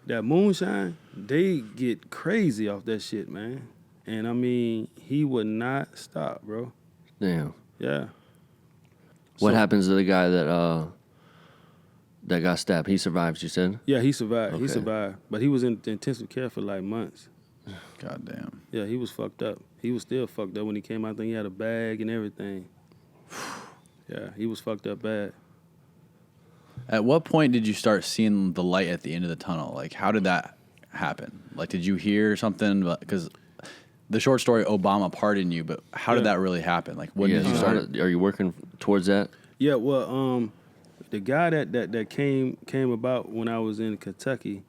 That moonshine, they get crazy off that shit, man. And I mean, he would not stop, bro. Damn. Yeah. What So- happens to the guy that got stabbed? He survives, you said? Yeah, he survived. He Okay. survived, but he was in intensive care for like months. God damn. Yeah, he was fucked up. He was still fucked up when he came out. I think he had a bag and everything. Yeah, he was fucked up bad. At what point did you start seeing the light at the end of the tunnel? Like, how did that happen? Like, did you hear something? Because the short story, Obama pardoned you, but how did Yeah. that really happen? Like, when did you you start? started, are you working towards that? Yeah, well, the guy that came about when I was in Kentucky,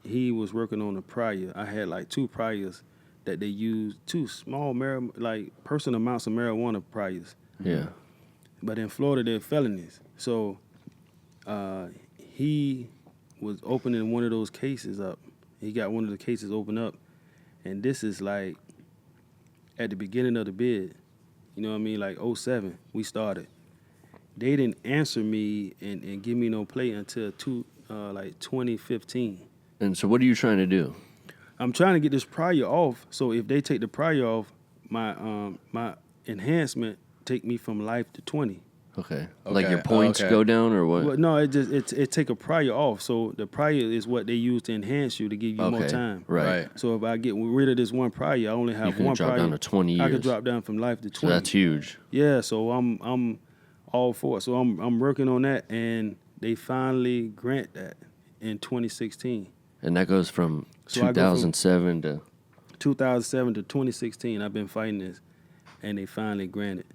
he was working on a prior. I had like 2 priors that they used, 2 small person amounts of marijuana priors. Yeah. But in Florida, they're felonies. So he was opening one of those cases up. He got one of the cases opened up. And this is like at the beginning of the bid. You know what I mean? Like 07, we started. they didn't answer me and give me no play until 2015. And so what are you trying to do? I'm trying to get this prior off. So if they take the prior off, my enhancement take me from life to 20. Okay. Like your points go down or what? Well, no, it take a prior off. So the prior is what they use to enhance you to give you more time. Right. So if I get rid of this one prior, I only have one prior. You can drop down to 20 years. I could drop down from life to 20. So that's huge. Yeah. So I'm all for it. So I'm working on that, and they finally grant that in 2016. And that goes from 2007 to 2007 to 2016. I've been fighting this, and they finally granted.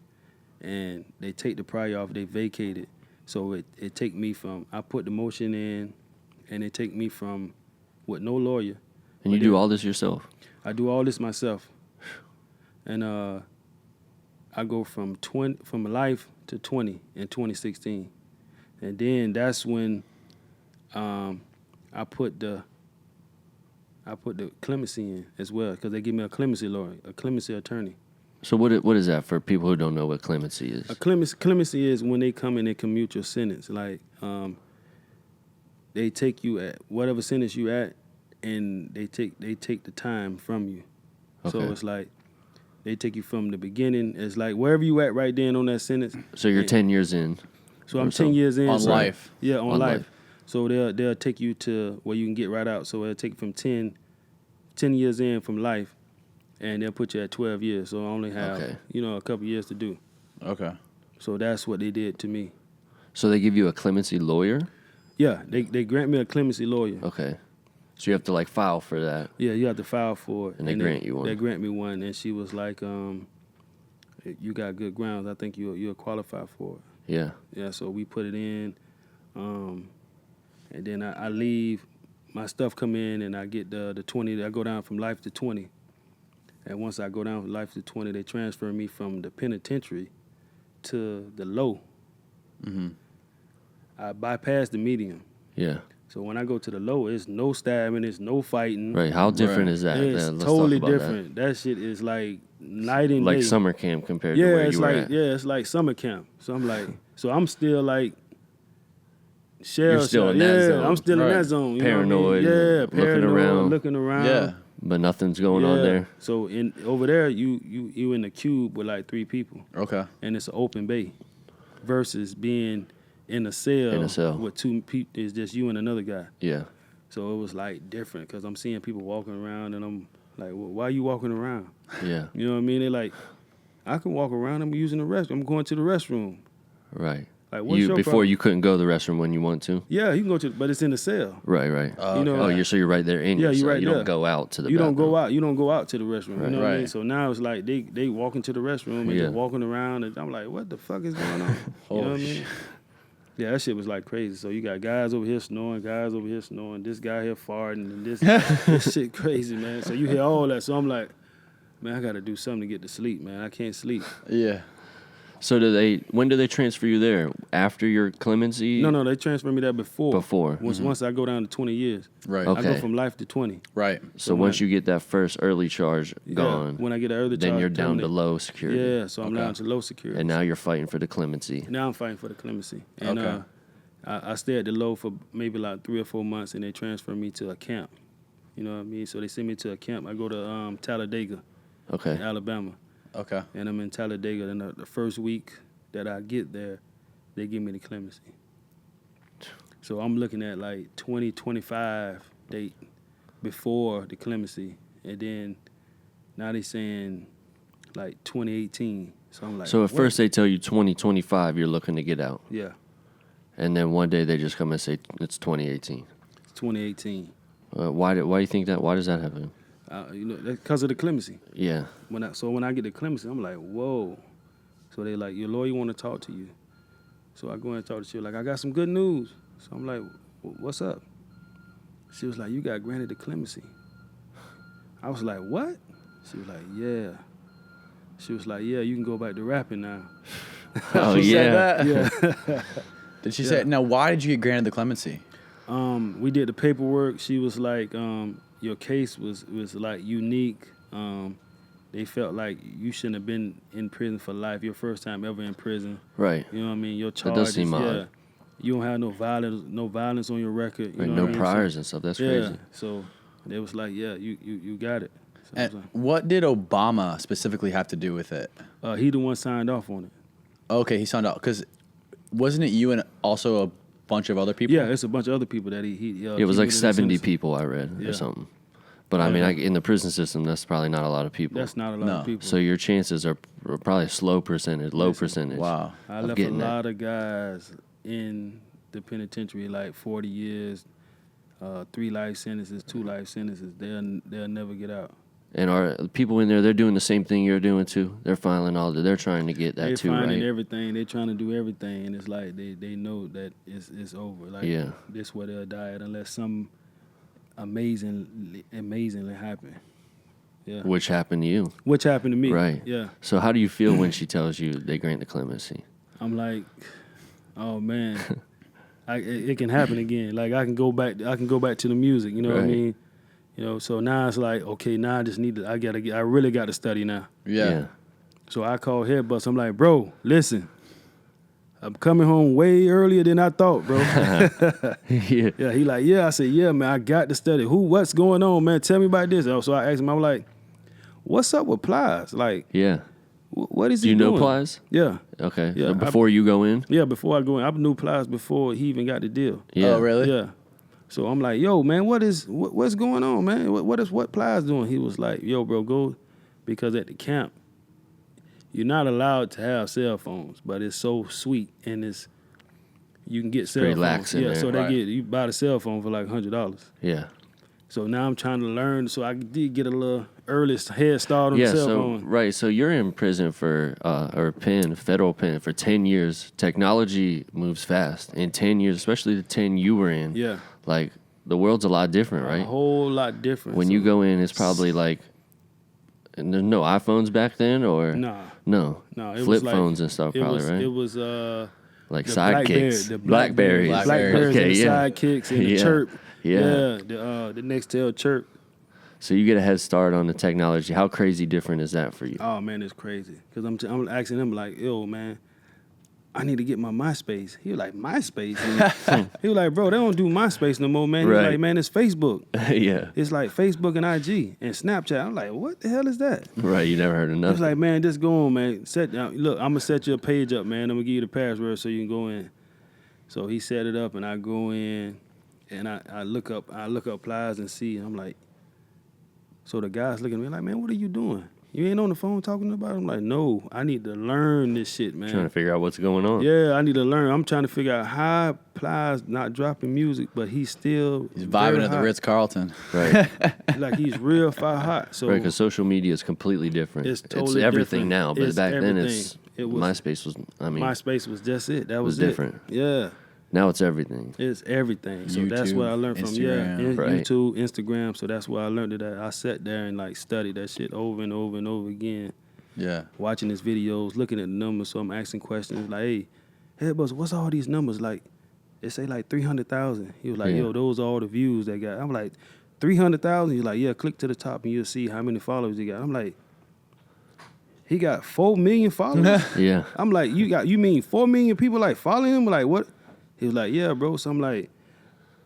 And they take the prior off, they vacate it. So it take me from, I put the motion in, and it take me from with no lawyer. And you do all this yourself? I do all this myself. And I go from life to 20 in 2016. And then that's when I put the clemency in as well, because they give me a clemency lawyer, a clemency attorney. So what is that for people who don't know what clemency is? A clemency is when they come and they commute your sentence. Like they take you at whatever sentence you at, and they take the time from you. Okay. So it's like they take you from the beginning. It's like wherever you at right then on that sentence. So you're 10 years in. So I'm 10 years in. On life. Yeah, on life. So they'll take you to where you can get right out. So they'll take you from 10 years in from life. And they'll put you at 12 years, so I only have, a couple years to do. Okay. So that's what they did to me. So they give you a clemency lawyer? Yeah, they grant me a clemency lawyer. Okay. So you have to, file for that? Yeah, you have to file for it. And they grant you one? They grant me one, and she was like, you got good grounds. I think you'll qualify for it. Yeah. Yeah, so we put it in, and then I leave. My stuff come in, and I get the 20. I go down from life to 20. And once I go down from life to 20, they transfer me from the penitentiary to the low. Mm-hmm. I bypass the medium. Yeah. So when I go to the low, it's no stabbing, it's no fighting. Right. How different is that? It's totally different. That shit is like night and day. Like summer camp compared to where you were at. Yeah, it's like summer camp. So I'm like, I'm still like shell. You're still in that zone. I'm still in that zone. You paranoid. Know what I mean? Yeah, paranoid, looking around. Yeah. But nothing's going on there. So over there, you in the cube with like 3 people. Okay. And it's an open bay, versus being in a cell with 2 people. It's just you and another guy. Yeah. So it was like different, because I'm seeing people walking around, and I'm like, well, why are you walking around? Yeah. You know what I mean? They're like, I can walk around. I'm using the restroom. I'm going to the restroom. Right. Like, what's your before problem? you couldn't go to the restroom when you want to? Yeah, you can go to, but it's in the cell. Right. You're right there in your cell. You're right you there. Don't go out to the You bathroom. don't go out to the restroom. Right. You know what I mean? So now it's like they walk into the restroom and they're walking around, and I'm like, what the fuck is going on? You know what I mean? Yeah, that shit was like crazy. So you got guys over here snoring, this guy here farting, and this shit crazy, man. So you hear all that. So I'm like, man, I got to do something to get to sleep, man. I can't sleep. Yeah. So when do they transfer you there? After your clemency? No, they transfer me there before. Before. Once I go down to 20 years. Right. I go from life to 20. Right. So once you get that first early charge gone, when I get an early charge, then you're down to low security. Yeah, so I'm down to low security. And now you're fighting for the clemency. Now I'm fighting for the clemency. And I stay at the low for maybe like 3 or 4 months, and they transfer me to a camp. You know what I mean? So they send me to a camp. I go to Talladega, Alabama. Okay. And I'm in Talladega, and the first week that I get there, they give me the clemency. So I'm looking at like 2025 date before the clemency, and then now they saying like 2018. So I'm like, so at first they tell you 2025 you're looking to get out. Yeah. And then one day they just come and say it's 2018. It's 2018. Why do you think that? Why does that happen? Because of the clemency. Yeah. When I get the clemency, I'm like, whoa. So they like, your lawyer want to talk to you. So I go and talk to her, like, I got some good news. So I'm like, what's up? She was like, you got granted the clemency. I was like, what? She was like, yeah. She was like, yeah, you can go back to rapping now. Oh, yeah. Yeah. Did she say, now why did you get granted the clemency? We did the paperwork. She was like, your case was like unique. they felt like you shouldn't have been in prison for life. Your first time ever in prison. Right. You know what I mean? Your That charges, does seem odd. you don't have no violence on your record. You Right, know no what I mean? priors and stuff. That's yeah. crazy. So they was like, yeah, you got it. So I was And what did Obama specifically have to do with it? like, he the one signed off on it. Okay, he signed out because wasn't it you and also a bunch of other people? Yeah, it's a bunch of other people that he It was like committed 70 sentence. people I read Yeah. or something. But I mean, in the prison system, that's probably not a lot of people. That's not a lot No. of people. So your chances are probably low percentage. Wow. I of left a getting that. lot of guys in the penitentiary, like 40 years, 3 life sentences, 2 life sentences. They'll never get out. And are people in there? They're doing the same thing you're doing too. They're filing all. They're trying to get that They're too, finding right? everything. They're trying to do everything, and it's like they know that it's over. Like Yeah. this where they'll die at unless something amazingly happen. Yeah. Which happened to you, Which happened to me. right? Yeah. So how do you feel when she tells you they grant the clemency? I'm like, oh man, it can happen again. Like I can go back to the music. You know what I Right. mean? You know. So now it's like, okay, now I just need to. I really got to study now. Yeah. So I called Headbust. I'm like, bro, listen, I'm coming home way earlier than I thought, bro. Yeah. Yeah, he like, yeah. I said, yeah, man, I got to study. What's going on, man? Tell me about this. So I asked him, I'm like, what's up with Plies? Like, Yeah. what is Do he you know doing? Plies? Yeah. Okay. Yeah, So before you go in? Yeah, before I go in. I knew Plies before he even got the deal. Yeah. Oh, really? Yeah. So I'm like, yo, man, what's going on, man? What Plies doing? He was like, yo, bro, go, because at the camp, you're not allowed to have cell phones, but it's so sweet and you can get cell pretty phones. lax in Yeah, there. so Right. you buy the cell phone for like $100. Yeah. So now I'm trying to learn. So I did get a little early head start on Yeah. the cell So phone. right. So you're in prison for federal pen for 10 years. Technology moves fast. In 10 years, especially the 10 you were in. Yeah, Like the world's a lot different, a right? whole lot different. When So- you go in, it's probably like, and there's no iPhones back then, or nah, no, it flip was like, phones and stuff, it probably, was, right? It was Like the sidekicks, the Blackberries, Blackberries okay, and the yeah, sidekicks and the Yeah. chirp. Yeah. The Nextel chirp. So you get a head start on the technology. How crazy different is that for you? Oh man, it's crazy. Cause I'm asking him like, yo man, I need to get my MySpace. He was like, MySpace? He was like, bro, they don't do MySpace no more, man. He was Right. like, man, it's Facebook. Yeah, It's like Facebook and IG and Snapchat. I'm like, what the hell is that? right. You never heard of He nothing. was like, man, just go on, man. Look, I'm gonna set your page up, man. I'm gonna give you the password so you can go in. So he set it up, and I go in, and I look up Plies and see. And I'm like, so the guy's looking at me like, man, what are you doing? You ain't on the phone talking about it? I'm like, no, I need to learn this shit, man. Trying to figure out what's going on. Yeah, I need to learn. I'm trying to figure out how Plies not dropping music, but he's still He's very vibing at the hot. Ritz-Carlton. Right. Like he's real fire hot. So Right, because social media is completely different. It's totally everything different. now, but It's back then everything. It was- MySpace was. I mean, MySpace was just it. That was was different. It. Yeah. now it's everything. It's everything. So that's YouTube, what I learned from Instagram. Right. YouTube, Instagram. So that's where I learned it. I sat there and like studied that shit over and over and over again, Yeah. watching his videos, looking at the numbers. So I'm asking questions like, "Hey, Headbust, what's all these numbers like?" They say like 300,000. He was like, Yeah. "Yo, those are all the views they got." I'm like, 300,000. He's like, "Yeah, click to the top and you'll see how many followers he got." I'm like, he got 4 million followers. Yeah. I'm like, you mean 4 million people like following him? Like what? He was like, yeah, bro. So I'm like,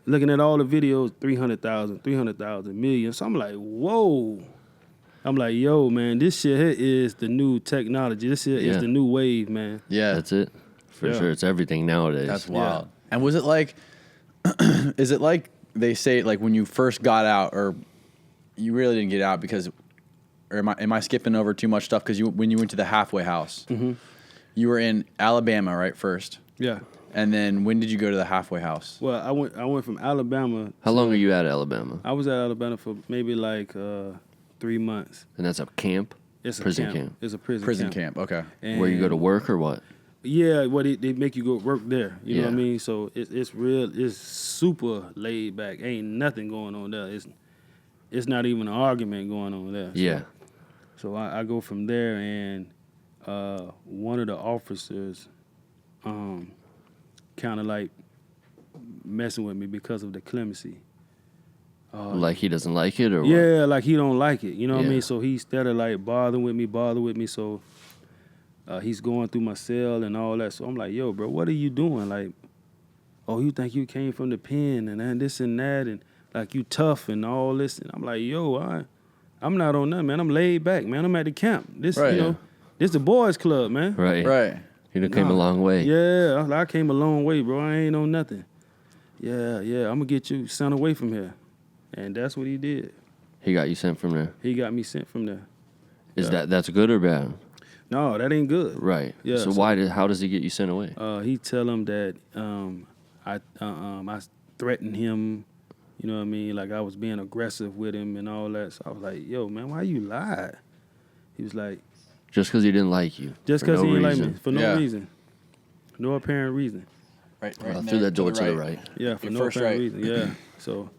looking at all the videos, 300,000, million. So I'm like, whoa. I'm like, yo, man, this shit here is the new technology. This shit is Yeah. the new wave, man. Yeah. That's it. For Yeah. sure. It's everything nowadays. That's wild. And was it like, is it like they say, like when you first got out, or you really didn't get out because, or am I skipping over too much stuff? Because when you went to the halfway house, you were in Alabama, right, first? Yeah. And then when did you go to the halfway house? Well, I went from Alabama. How long are you at Alabama? I was at Alabama for maybe like 3 months. And that's a camp? It's a Prison camp. It's a prison Prison camp. Okay. Where you go to And- work or what? Yeah, well, they make you go work there. You know what I Yeah. mean? So it's real. It's super laid back. Ain't nothing going on there. It's not even an argument going on there. Yeah. So I go from there, and one of the officers, kind of like messing with me because of the clemency. Like he doesn't like it, or what? Yeah, like he don't like it. You know what I Yeah. mean? So he started like bothering with me. So he's going through my cell and all that. So I'm like, yo, bro, what are you doing? Like, oh, you think you came from the pen and then this and that and like you tough and all this. And I'm like, yo, I'm not on nothing, man. I'm laid back, man. I'm at the camp. This, Right. you know, this the boys club, man. Right. Right. You done came a long way. Yeah, I came a long way, bro. I ain't on nothing. Yeah, I'm gonna get you sent away from here. And that's what he did. He got you sent from there. He got me sent from there. That's good or bad? No, that ain't good. Right. Yeah, So how does he get you sent away? He tell him that I threatened him. You know what I mean? Like I was being aggressive with him and all that. So I was like, yo, man, why you lied? He was like, Just because he didn't like you. just for because no he didn't like reason. me. For no Yeah. reason. No apparent reason. Right. Through that door to the right. Yeah, for Your no first apparent right. reason. Yeah. So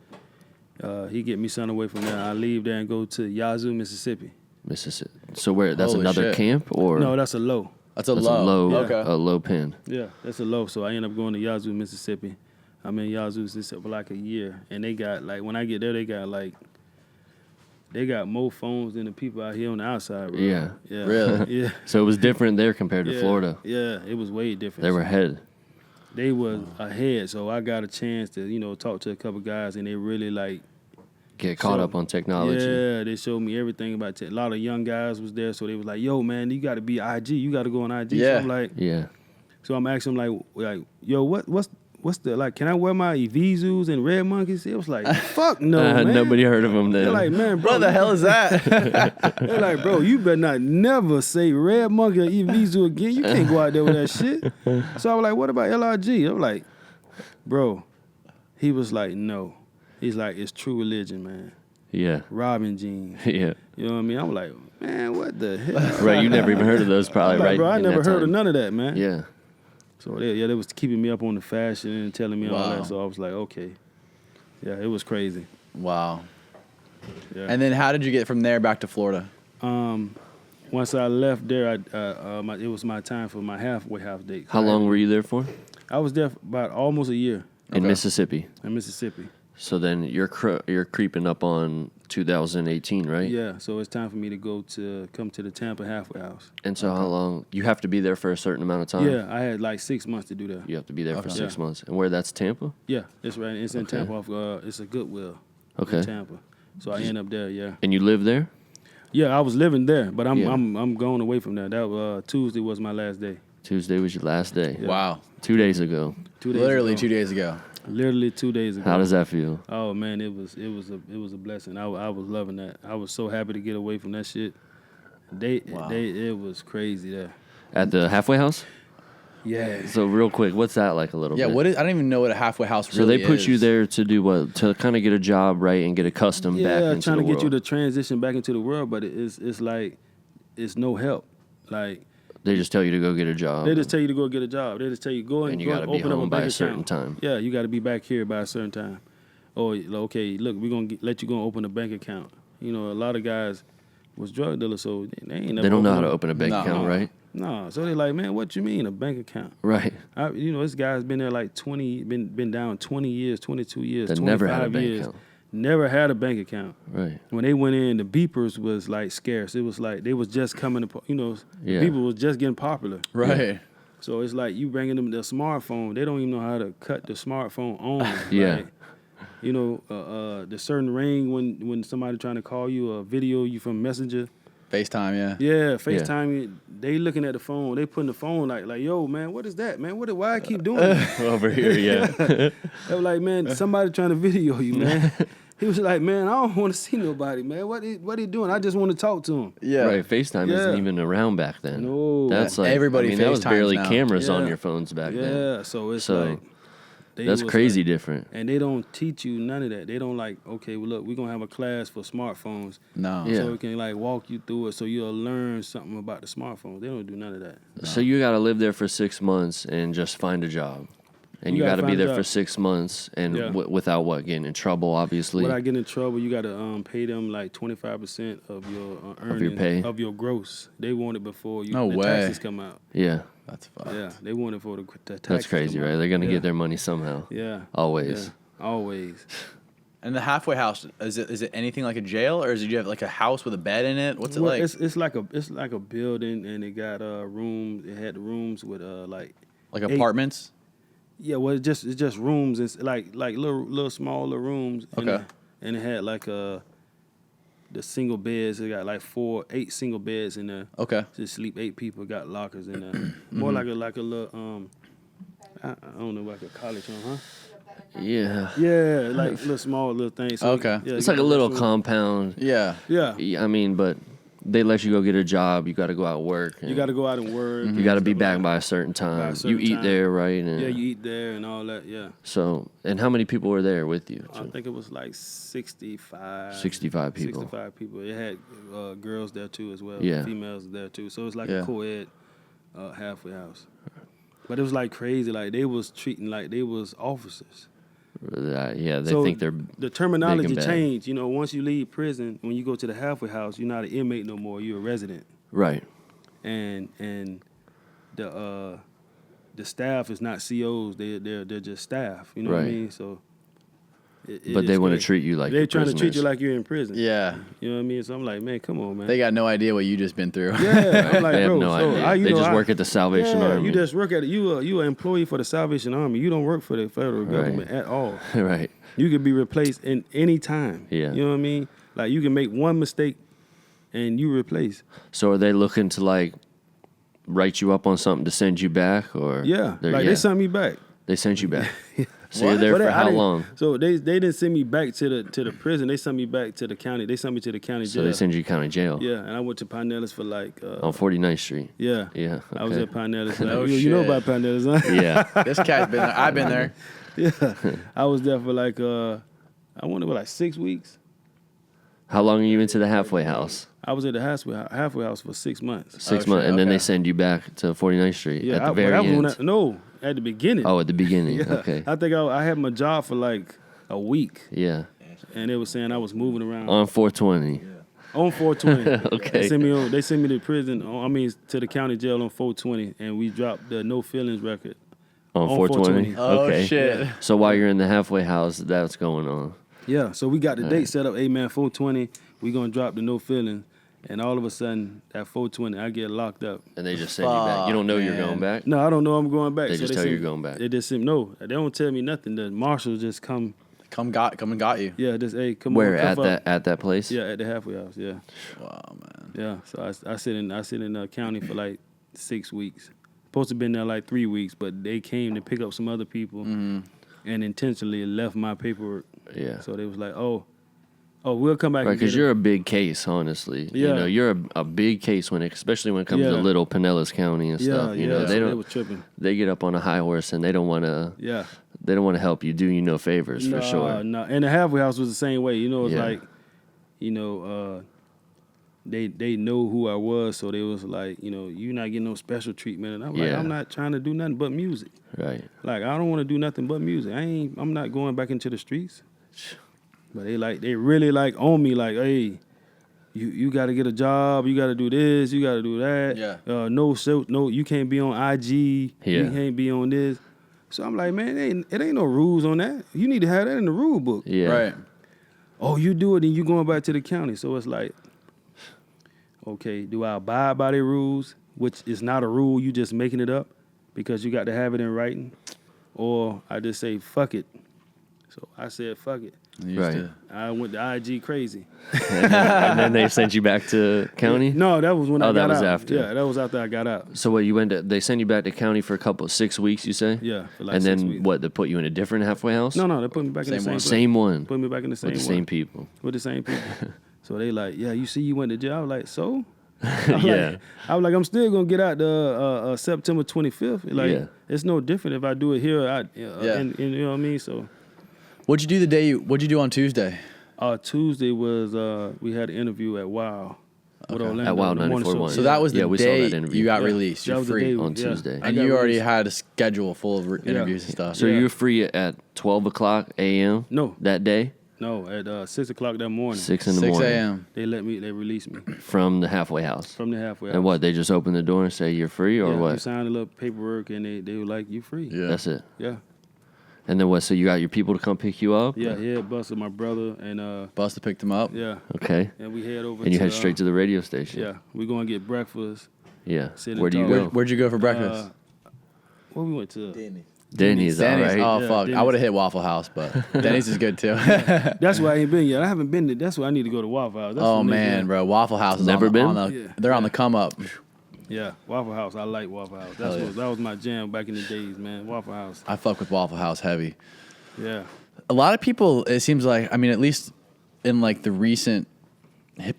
he get me sent away from there. I leave there and go to Yazoo, Mississippi. Mississippi. So where? That's Holy another shit. camp, or No, that's a low. That's a that's low. a Okay. low pin. Yeah, that's a low. So I end up going to Yazoo, Mississippi. I'm in Yazoo for like a year. And they got, like, when I get there, they got more phones than the people out here on the outside, bro. Yeah. Really? Yeah. So it was different there compared to Yeah. Florida. Yeah, it was way different. They were ahead. They was ahead, so I got a chance to, talk to a couple guys, and they really, like, Get caught So- up on technology. yeah, they showed me everything about tech. A lot of young guys was there, so they was like, yo, man, you got to be IG. You got to go on IG. Yeah. So I'm like, Yeah. so I'm asking them, like, yo, what's the, like, can I wear my Evisus and Red Monkeys? It was like, fuck no, man. Nobody heard of him then. They're like, man, bro. What the hell is that? They're like, bro, you better not never say Red Monkey or Evisu again. You can't go out there with that shit. So I was like, what about LRG? I'm like, bro. He was like, no. He's like, it's true religion, man. Yeah. Robin jeans. Yeah. You know what I mean? I'm like, man, what the hell? Right. You never even heard of those, probably, I'm like, right? bro, I in never that heard of time. none of that, man. Yeah. So they was keeping me up on the fashion and telling me all Wow. that. So I was like, okay. Yeah, it was crazy. Wow. Yeah. And then how did you get from there back to Florida? Once I left there, it was my time for my halfway house date. How long were you there for? I was there for about almost a year In Mississippi. in Mississippi. So then you're creeping up on 2018, right? Yeah, so it's time for me to come to the Tampa halfway house. And so how long? You have to be there for a certain amount of time? Yeah, I had like 6 months to do that. You have to be there for Okay. 6 months. And where that's Tampa? Yeah, it's right. It's in Okay. Tampa. It's a Goodwill. Okay. In Tampa. So I end up there. Yeah. And you live there? Yeah, I was living there, but Yeah. I'm going away from there. That Tuesday was my last day. Tuesday was your last day. Yeah. Wow. 2 days ago. 2 days. Literally ago. 2 days ago. Literally 2 days ago. How does that feel? Oh man, it was a blessing. I was loving that. I was so happy to get away from that shit. Wow. It was crazy there. At the halfway house? Yeah. So real quick, what's that like a little Yeah, bit? I don't even know what a halfway house So really they put is. you there to do what? To kind of get a job, right, and get accustomed back Yeah, into trying the to world. get you to transition back into the world, but it's like it's no help. Like They just tell you to go get a job. they just tell you to go get a job. They just tell you go And you go gotta be open up home a by bank a certain account. time. Yeah, you got to be back here by a certain time. Oh, okay. Look, we're gonna let you go and open a bank account. You know, a lot of guys was drug dealers, so they ain't never. They don't know how to opened open a bank No. account, right? No, so they like, man, what you mean a bank account? Right. This guy's been there like 20, been down 20 years, 22 years, That 25 never had a bank years. account. Never had a bank account. Right. When they went in, the beepers was like scarce. It was like they was just coming to, Yeah. people was just getting popular. Right. So it's like you bringing them the smartphone. They don't even know how to cut the smartphone on. Yeah. Like, the certain ring when somebody trying to call you or video you from Messenger. FaceTime, yeah. Yeah, FaceTime. You, they looking at the phone. They putting the phone like, yo, man, what is that, man? Why I keep doing that? Over here, yeah. They was like, man, somebody trying to video you, man. He was like, man, I don't want to see nobody, man. What he doing? I just want to talk to him. Yeah. Right. FaceTime Yeah. isn't even around back then. No. That's like Everybody that was FaceTimes barely now. cameras on Yeah. your phones back Yeah, then. so it's So, like they That's was crazy like- different. and they don't teach you none of that. They don't like, okay, well look, we're gonna have a class for smartphones. No. Yeah. So we can like walk you through it so you'll learn something about the smartphones. They don't do none of that. So you got to live there for 6 months and just find a job. And You you got gotta to be find a there for job. 6 months and Yeah. without what? Getting in trouble, obviously. When I get in trouble, you gotta pay them like 25% of your earnings, your pay? of your gross. They want it before the No way. taxes come out. Yeah. That's fucked. Yeah, they want it for the taxes. That's crazy, come right? out. They're going to Yeah. get their money somehow. Yeah. Always. Yeah. Always. And the halfway house, is it anything like a jail, or is it you have like a house with a bed in it? What's it like? It's like a building, and it got rooms. It had rooms with like apartments. Yeah, well, it's just rooms. It's like little smaller rooms. Okay. And it had like the single beds. It got like 8 single beds in there. Okay. To sleep 8 people. Got lockers in there. More like a little I don't know, like a college home, huh? Yeah. Yeah, like little small little things. So Okay. Yeah, It's like a little compound. Yeah. Yeah. I mean, but they let you go get a job. You got to go out and work. You got to go out and work. You got to be back by a certain time. You eat there, right? And yeah, you eat there and all that. Yeah. So, and how many people were there with you? I think it was like 65. 65 people. 65 people. It had girls there too as well. Yeah. Females there too. So it's like a co-ed halfway house. But it was like crazy. Like they was treating like they was officers. Yeah, they think they're the terminology big and bad. changed. You know, once you leave prison, when you go to the halfway house, you're not an inmate no more. You're a resident. Right. And the staff is not COs. They're just staff. You know what I Right. mean? So. But they want to treat you like they're you're trying to treat prisoners. you like you're in prison. Yeah. You know what I mean? So I'm like, man, come on, man. They got no idea what you just been through. Yeah, I'm like, They have bro. no idea. They just work at the Salvation Army. You just work at it. You an employee for the Salvation Army. You don't work for the federal government at all. Right. You could be replaced in any time. Yeah. You know what I mean? Like you can make one mistake, and you replace. So are they looking to like write you up on something to send you back, or Yeah, like they sent me back. They sent you back. So What? you're there But for I how didn't- long? So they didn't send me back to the prison. They sent me back to the county. They sent me to the county So jail. they send you county jail. Yeah, and I went to Pinellas for like. On 49th Street. Yeah. Yeah. I was okay. at Pinellas. No you know shit. about Pinellas, huh? Yeah. This cat's been there. I've been there. Yeah. I was there for like I wonder like 6 weeks. How long are you into the halfway house? I was at the halfway house for 6 months. 6 Oh, months, shit, and then okay. they send you back to 49th Street Yeah, at the but very that was end. when at the beginning. Oh, at the beginning. Yeah. Okay. I think I had my job for like a week, Yeah. and they were saying I was moving around On 420. on 420. Okay. They sent me to prison. To the county jail on 420, and we dropped the No Feelings record. On On 420. 420. Oh, Okay. shit. So while you're in the halfway house, that's going on. Yeah, so we got the date set up. Hey man, 420. We gonna drop the No Feelings, and all of a sudden at 420, I get locked up. And they just send you back. You don't know you're man. going back? No, I don't know I'm going back. They just tell sent- you you're going back. They just sent no. They don't tell me nothing. The marshals just come. Come and got you. Yeah, just hey, come Where on. Cuff up. at that place? Yeah, at the halfway house. Yeah, Wow, man. yeah. So I sit in the county for like 6 weeks. Supposed to been there like 3 weeks, but they came to pick up some other people and intentionally left my paperwork. Yeah. So they was like, oh, we'll come back. Right, and because get you're it. a big case, honestly. You Yeah. know, you're a big case especially when it comes to Yeah. little Pinellas County and Yeah, stuff. You know, so they They don't. was tripping. They get up on a high horse and they don't want to. Yeah. They don't want to help you. Do you no favors for sure. No, and the halfway house was the same way. You know, it's Yeah. like, they know who I was, so they was like, you not getting no special treatment. And I'm like, Yeah. I'm not trying to do nothing but music. Right. Like, I don't want to do nothing but music. I'm not going back into the streets. But they really like on me, like, hey, you got to get a job, you got to do this, you got to do that. Yeah. No, you can't be on IG, Yeah. you can't be on this. So I'm like, man, it ain't no rules on that. You need to have that in the rule book. Yeah. Right. Oh, you do it and you going back to the county. So it's like, okay, do I abide by their rules, which is not a rule, you just making it up because you got to have it in writing? Or I just say, fuck it. So I said, fuck it. You used Right. to- I went to IG crazy. And then they sent you back to county. No, that was when I Oh, got that was out. after. Yeah, that was after I got out. So what you went to? They send you back to county for 6 weeks. You say? Yeah, for like And 6 then weeks. what? They put you in a different halfway house? No, they put me back in the Same same one. place. Same one. Put me back in the same With the one. same people. With the same people. So they like, yeah, you see you went to jail. I was like, so? Yeah. I was like, I'm still gonna get out the September 25th. Like, Yeah. it's no different if I do it here. Yeah. And you know what I mean. So, What'd you do what'd you do on Tuesday? Tuesday was we had an interview at Wow with Orlando. At Wow the morning 94.1. show. So that was the Yeah, we saw day that interview. you got Yeah. released. That You're was the free. day- on yeah. Tuesday. I And got you already released. had a schedule full of interviews and stuff. So Yeah. you're free at 12 o'clock a.m. No. that day, No, at 6 o'clock that morning. 6 in the 6 morning, a.m. They released me from the halfway house. from the halfway house. And what? They just open the door and say you're free, or Yeah, what? you signed a little paperwork and they were like, you free. Yeah. That's it. Yeah. And then what? So you got your people to come pick you up? Yeah, Buster, my brother, and Buster picked him up. yeah. Okay. And we head over. And you to, head straight to the radio station. Yeah, we going to get breakfast. Yeah. Sit and Where do you talk. go? Where'd you go for breakfast? Where we went to? Denny's, all Denny's. right. Oh Yeah, fuck! I Denny's. would have hit Waffle House, but Denny's is good too. That's why I ain't been yet. I haven't been. That's why I need to go to Waffle House. That's Oh what man, niggas- bro, Waffle House is Never been? Yeah. They're on the come up. Yeah, Waffle House. I like Waffle House. Hell yeah. That was my jam back in the days, man. Waffle House. I fuck with Waffle House heavy. Yeah. A lot of people, it seems like, I mean, at least in like the recent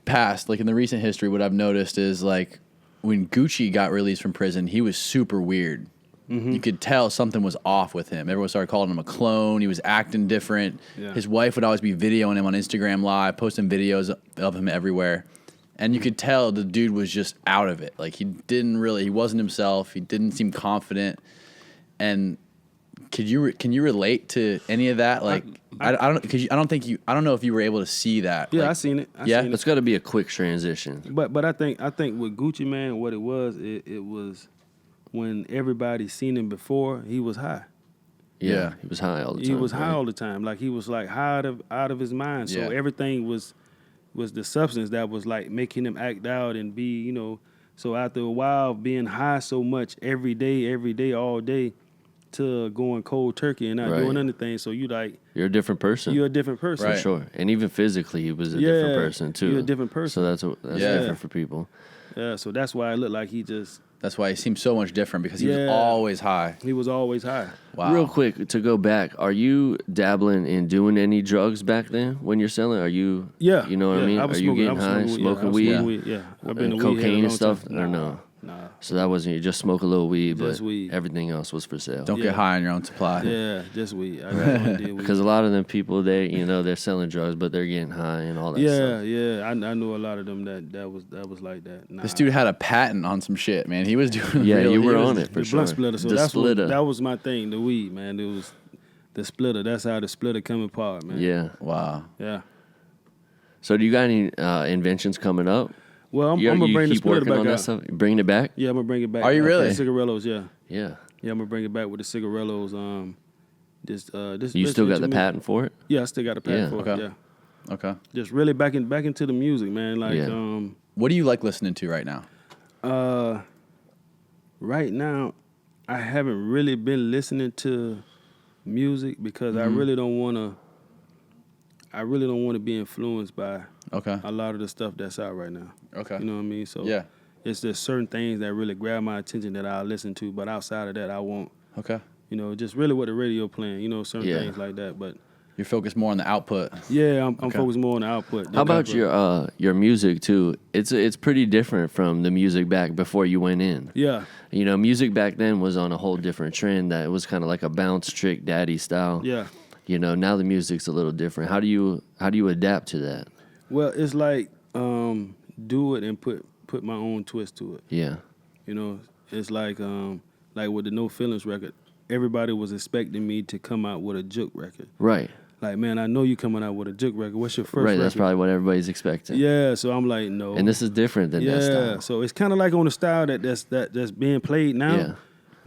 past, like in the recent history, what I've noticed is like when Gucci got released from prison, he was super weird. Mm-hmm. You could tell something was off with him. Everyone started calling him a clone. He was acting different. Yeah. His wife would always be videoing him on Instagram Live, posting videos of him everywhere. And you could tell the dude was just out of it. Like he wasn't himself. He didn't seem confident. And can you relate to any of that? Like I don't know if you were able to see that. Yeah, Like, I seen it. Yeah? Seen it. It's got to be a quick transition. But I think with Gucci, man, what it was when everybody seen him before, he was high. Yeah. He was high all the time. He was high right? all the time. Like he was like high out of his mind. So Yeah. everything was the substance that was like making him act out and be, you know. So after a while, being high so much every day, all day, to going cold turkey and not Right. doing anything. So you like You're a different person. you're a different person. For Right. sure. And even physically, he was a different Yeah, person, too. you're a different person. So that's Yeah. different for people. Yeah. So that's why it looked like he That's why he seemed so much different because he was Yeah. always high. he was always high. Wow. Real quick, to go back, are you dabbling in doing any drugs back then when you're selling? Are you, Yeah. you know what I yeah, mean? was are you smoking- I getting was high, smoking weed, smoking I was weed, smoking weed, yeah. I've been and to weed head a cocaine long and stuff? time. Or no? Nah. So that wasn't, you just smoke a little weed, Just but weed. everything else was for sale. Don't Yeah. get high on your own supply. Yeah, just weed. I only did weed. Because a lot of them people, they're selling drugs, but they're getting high and all that Yeah, stuff. yeah. I know a lot of them that was like that. Nah. This dude had a patent on some shit, man. He was doing Yeah, real, you he were was- on it for the sure. blunt splitter. So the that's splitter. what that was my thing. The weed, man. It was the splitter. That's how the splitter come apart, man. Yeah. Wow. Yeah. So do you got any inventions coming up? Well, I'm You gonna bring the keep splitter working back on that out. stuff? Bringing it back? Yeah, I'm gonna bring it back. Are you for really? the cigarillos? Yeah. Yeah. Yeah, I'm gonna bring it back with the cigarillos. This. You still got the instrument- patent for it? Yeah, I still got a patent Yeah. for Okay. it. Yeah. Okay. Just really back into the music, man. Like Yeah. What do you like listening to right now? Right now, I haven't really been listening to music because Mm-hmm. I really don't want to be influenced by Okay. a lot of the stuff that's out right now. Okay. You know what I mean? So Yeah. it's just certain things that really grab my attention that I'll listen to, but outside of that, I won't. Okay. You know, just really what the radio playing. You know, certain Yeah. things like that. But You're focused more on the output. yeah, I'm Okay. focused more on the output. How about your music too? It's pretty different from the music back before you went in. Yeah, You know, music back then was on a whole different trend that it was kind of like a bounce trick daddy style. yeah. You know, now the music's a little different. How do you adapt to that? Well, it's like do it and put my own twist to it. Yeah. You know, it's like with the No Feelings record, everybody was expecting me to come out with a juke record. Right. Like, man, I know you coming out with a juke record. What's your first Right. record? That's probably what everybody's expecting. Yeah, so I'm like, no. And this is different than that yeah, style. so it's kind of like on the style that's being played now. Yeah.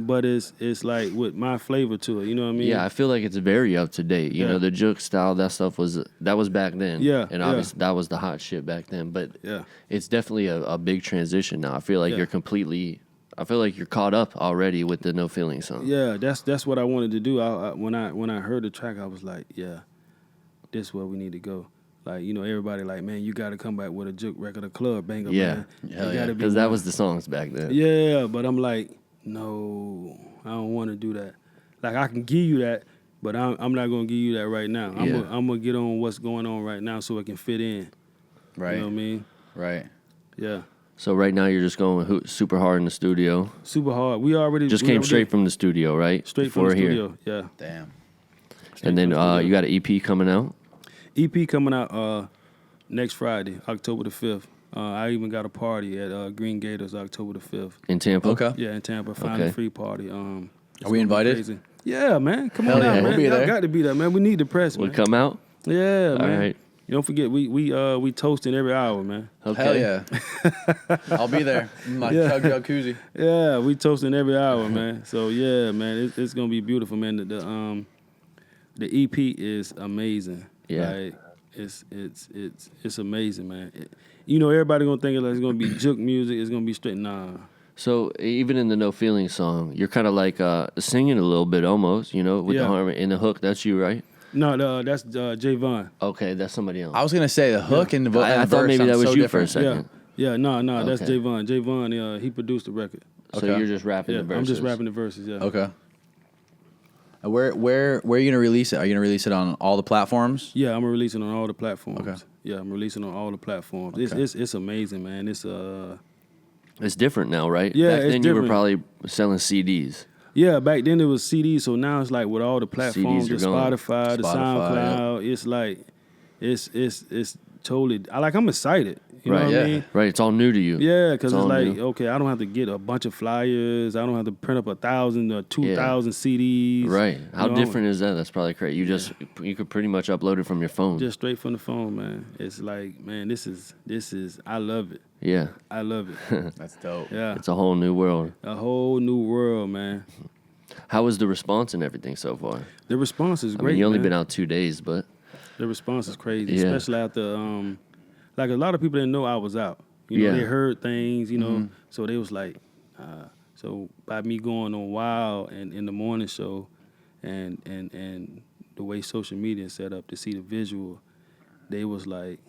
But it's like with my flavor to it. You know what I mean? Yeah, I feel like it's very up to date. You Yeah. know, the juke style, that stuff was back then. Yeah, And yeah. obviously that was the hot shit back then. But Yeah. it's definitely a big transition now. I feel like Yeah. I feel like you're caught up already with the No Feeling song. Yeah, that's what I wanted to do. When I heard the track, I was like, yeah, this is where we need to go. Like, you know, everybody like, man, you got to come back with a juke record, a club banger, Yeah. man. Hell You yeah. gotta be Because that one. was the songs back then. Yeah, but I'm like, no, I don't want to do that. Like, I can give you that, but I'm not going to give you that right now. Yeah. I'm going to get on what's going on right now so it can fit in. Right. You know what I mean? Right. Yeah. So right now you're just going super hard in the studio. Super hard. We already Just we came already- straight from the studio, right? straight Before from the here. studio. Yeah. Damn. And then from the studio. you got an EP coming out. EP coming out next Friday, October the 5th. I even got a party at Green Gators October the 5th. In Tampa. Okay. Yeah, in Tampa. Finally Okay. free party. It's Are we gonna be invited? crazy. Yeah, man. Come Hell on yeah, out, we'll man. be Y'all there. got to be there, man. We need the press, Would man. come out. Yeah, All man. right. You don't forget, we toasting every hour, man. Okay. Hell yeah. I'll be there. My Yeah. chug koozie. Yeah, we toasting every hour, man. So yeah, man, it's gonna be beautiful, man. The EP is amazing. Yeah. Like, it's amazing, man. Everybody gonna think it's gonna be juke music. It's gonna be straight. Nah. So even in the No Feeling song, you're kind of like singing a little bit almost, with the harmony in the hook. That's you, right? No, that's Javon. Okay, that's somebody else. I was gonna say the hook and the I and thought verse maybe that sound was so you different. for a second. Yeah, no, that's Okay. Javon. Javon, he produced the record. So Okay. you're just rapping Yeah, the verses. I'm just rapping the verses. Yeah. Okay. Where are you gonna release it? Are you gonna release it on all the platforms? Yeah, I'm releasing on all the platforms. Okay. Yeah, I'm releasing on all the platforms. Okay. It's amazing, man. It's different now, right? Yeah, Back it's then you were different. probably selling CDs. Yeah, back then it was CDs, so now it's like with all the platforms, CDs are the gone. Spotify, the Spotify, SoundCloud. It's like it's totally. I'm excited. You Right, know what yeah. I mean? Right, it's all new to you. Yeah, because it's all like new. okay, I don't have to get a bunch of flyers. I don't have to print up 1,000 or 2,000 CDs. Right. How You know, different is that? That's probably crazy. You could pretty much upload it from your phone. Just straight from the phone, man. It's like, man, this is. I love it. Yeah. I love it. That's dope. Yeah, It's a whole new world. a whole new world, man. How was the response and everything so far? The response is I great. mean, you only man. been out 2 days, but The response is crazy, Yeah. especially after like a lot of people didn't know I was out. Yeah. They heard things, so they was like, so by me going on Wild and in the morning show, and the way social media is set up to see the visual, they was like,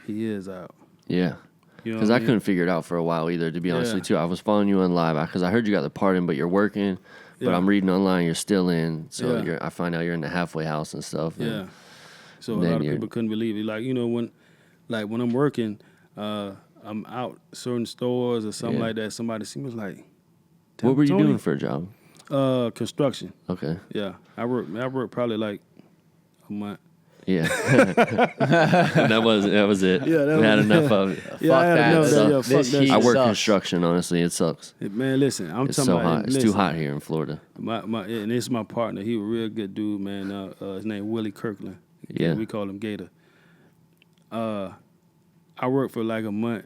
he is out. yeah. You know Because what I mean? couldn't figure it out for a while either, to be honest Yeah. with you. I was following you on live because I heard you got the pardon, but you're working. But Yeah. I'm reading online, you're still in. So Yeah. I find out you're in the halfway house and stuff. and- Yeah. So a then lot of you're- people couldn't believe it. Like, when I'm working, I'm out certain stores or something Yeah. like that. Somebody see me was like, What were you Tony? doing for a job? Construction. Okay. Yeah. I worked probably like a month. Yeah. that was it. Yeah, that we had was- enough of it. Yeah, I had that. enough of that. So Yeah, fuck this that heat shit. I work sucks. construction, honestly. It sucks. Man, listen, I'm It's talking so about hot. It's too listen, hot here in Florida. And it's my partner. He was a real good dude, man. His name Willie Kirkland. Yeah. We call him Gator. I worked for like a month,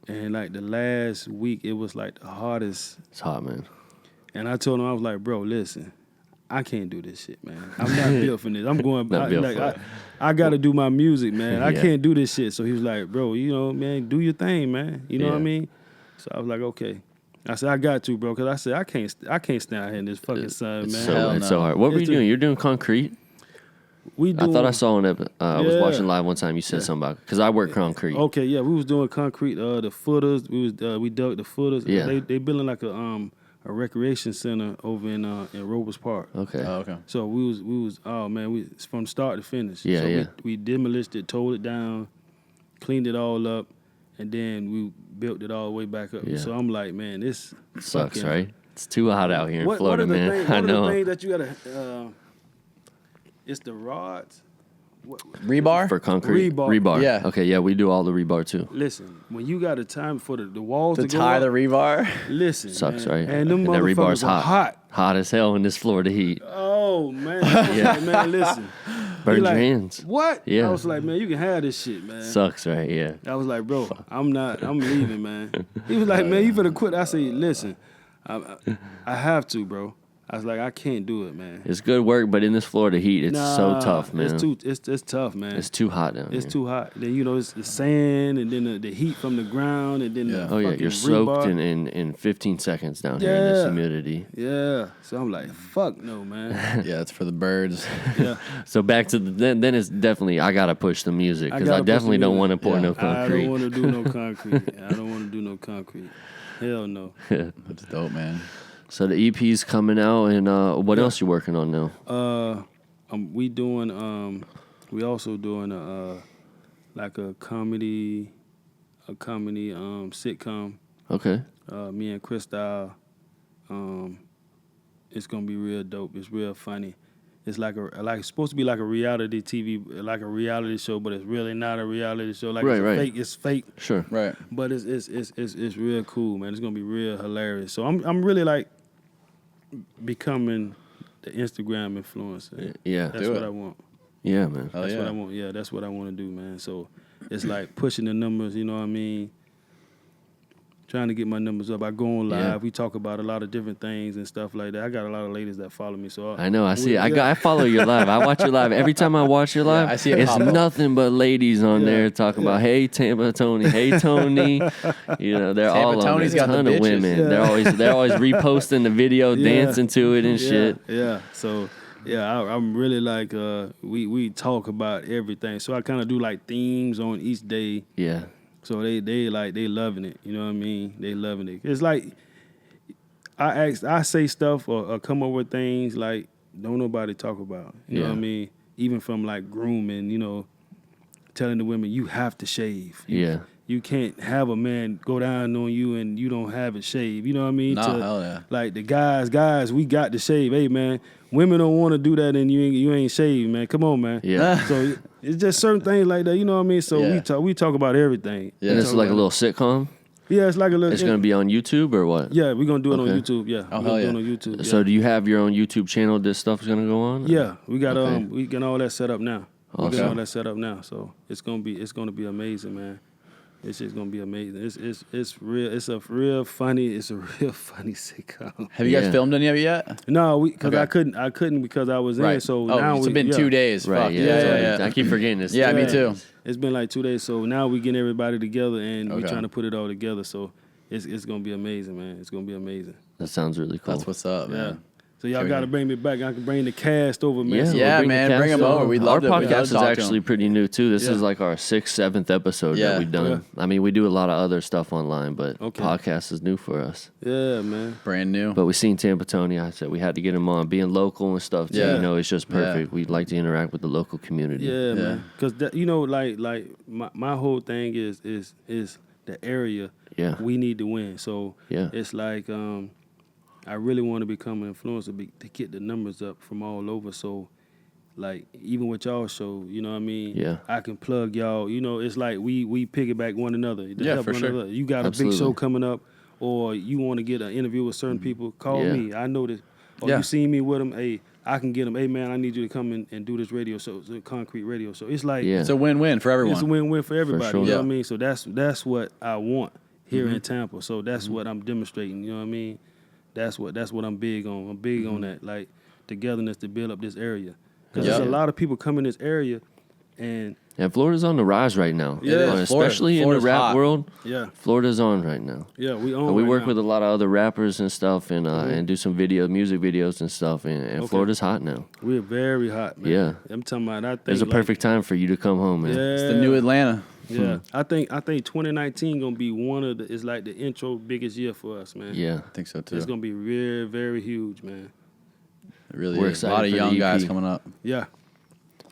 and like the last week, it was like the hardest. It's hot, man. And I told him, I was like, bro, listen, I can't do this shit, man. I'm not built for this. I'm going. Not built for it. I got to do my music, man. I Yeah. can't do this shit. So he was like, bro, man, do your thing, man. You know what I Yeah. mean? So I was like, okay. I said, I got to, bro, because I said, I can't stand out here in this fucking sun, It's man. so, Hell it's no. so hard. What were you It's a- doing? You're doing concrete? We I thought I saw on it. I was Yeah. watching live one time. You said something about because I work concrete. Okay, yeah, we was doing concrete. The footers, we dug the footers. Yeah. They building like a recreation center over in Robles Park. Okay. Oh, okay. So we was oh man, we from start to finish. Yeah, so yeah. We demolished it, tore it down, cleaned it all up, and then we built it all the way back up. Yeah. So I'm like, man, this Sucks, fucking- right? It's too hot out here in What Florida, are the man. things, I what are know. the things that you gotta? It's the rods. Rebar? For concrete, Rebar. Yeah. Okay, yeah, we do all the rebar too. Listen, when you got a time for the walls To to go tie up, the rebar? listen, Sucks, man. right? And them that motherfuckers rebar's were hot. hot. Hot as hell in this Florida heat. Oh man, Yeah. man, listen. Burns He like, your hands. What? Yeah. I was like, man, you can have this shit, man. Sucks, right? Yeah. I was like, bro, I'm leaving, man. He was like, man, you finna quit. I said, listen, I have to, bro. I was like, I can't do it, man. It's good work, but in this Florida heat, it's so Nah, tough, man. It's tough, man. It's too hot down It's here. too hot. Then it's the sand, and then the heat from the ground, and then Yeah. the Oh yeah, fucking you're soaked rebar. in 15 seconds down here in this Yeah. humidity. Yeah. So I'm like, fuck no, man. Yeah, it's for the birds. Yeah. So back to then it's definitely I gotta push the music because I gotta push the definitely don't music. want to pour Yeah. no I concrete. don't want to do no concrete. I don't want to do no concrete. Hell no. That's dope, man. So the EP's coming out, and what else you working on now? We also doing like a comedy sitcom. Okay. Me and Cristal. It's gonna be real dope. It's real funny. It's it's supposed to be like a reality TV, like a reality show, but it's really not a reality show. Like Right, right. fake. It's fake, Sure. Right. but it's real cool, man. It's gonna be real hilarious. So I'm really like becoming the Instagram influencer. Yeah. That's Do what it. I want. Yeah, man. Hell That's yeah. what I want. Yeah, that's what I want to do, man. So it's like pushing the numbers, you know what I mean? trying to get my numbers up. I go on live. Yeah. We talk about a lot of different things and stuff like that. I got a lot of ladies that follow me. So I know. I see it. I follow your live. I watch your live. Every time I watch your live, I see it it's pop up. nothing but ladies on there talking about, hey, Tampa Tony, hey, Tony. You know, they're Tampa all on Tony's there. A got the ton of bitches. women. Yeah. They're always reposting the video, dancing to it and shit. Yeah. So I'm really like we talk about everything. So I kind of do like themes on each day. Yeah. So they loving it. You know what I mean? They loving it. It's like I say stuff or come up with things like don't nobody talk about. You know what I mean? Even from like grooming, you know, telling the women you have to shave. You can't have a man go down on you and you don't have it shaved. You know what I mean? No, hell yeah. Like the guys, we got to shave. Hey man, women don't want to do that and you ain't shaved, man. Come on, man. Yeah. So it's just certain things like that. You know what I mean? So we talk about everything. Yeah. And this is like a little sitcom? Yeah, it's like a little. It's going to be on YouTube or what? Yeah, we're gonna do it on Okay. YouTube. Yeah, Oh, we're hell gonna yeah. do it on YouTube. Yeah. So do you have your own YouTube channel this stuff's going to go on? Yeah, we got Okay. we got all that set up now. We got Awesome. all that set up now. So it's gonna be amazing, man. It's just gonna be amazing. It's real. It's a real funny sitcom. Have you guys Yeah. filmed any of it yet? No, because Okay. I couldn't because I was in. Right. So oh, now it's we been 2 days. Right, Fuck. yeah. Yeah. I keep forgetting this. Yeah, me too. It's been like 2 days. So now we getting everybody together and we're Okay. trying to put it all together. So it's gonna be amazing, man. It's gonna be amazing. That sounds really cool. That's what's up, Yeah. man. So y'all Sure. got to bring me back. I can bring the cast over, man. Yeah, So Yeah, we'll man, the bring cast 'em over. on. We'd Our love to- we'd love to podcast is talk to 'em. actually pretty new too. This Yeah. is like our 6th, 7th episode Yeah. that we've done. Yeah. I mean, we do a lot of other stuff online, but Okay. podcast is new for us. Yeah, man. Brand new. But we seen Tampa Tony. I said we had to get him on. Being local and stuff, too, Yeah. you know, it's just perfect. Yeah. We'd like to interact with the local community. Yeah, man. Because you know, like my whole thing is the area. Yeah. We need to win. So Yeah. it's like I really want to become an influencer to get the numbers up from all over. So like even with y'all show, you know what I mean? Yeah. I can plug y'all. You know, it's like we piggyback one another. To Yeah, help for one sure. another. You got Absolutely. a big show coming up, or you want to get an interview with certain people, call Yeah. me. I know this. Or Yeah. you see me with them, hey, I can get them. Hey man, I need you to come in and do this radio show, it's a concrete radio show. It's like Yeah. It's a win-win for everyone. it's a win-win for everybody. sure. You know Yeah. what I mean? So that's what I want here Mm-hmm. in Tampa. So that's what I'm demonstrating. You know what I mean? That's what I'm big on. I'm big Mm-hmm. on that, like togetherness to build up this area. Because Yeah. there's a lot of people come in this area, and And Florida's on the rise right now. Yeah. It is. Especially in Florida's the rap hot. world. yeah, Florida's on right now. we own. And we right work now. with a lot of other rappers and stuff and do some music videos and stuff. And Florida's hot now. We're very hot, man. Yeah. I'm talking about. I think It's a perfect time for you to come home, man. Yeah, It's the new Atlanta. Yeah, I think 2019 gonna be one of the. It's like the intro biggest year for us, man. Yeah. I think so too. It's gonna be very, very huge, man. It really We're is. A lot of excited for the young guys EP. coming up. Yeah,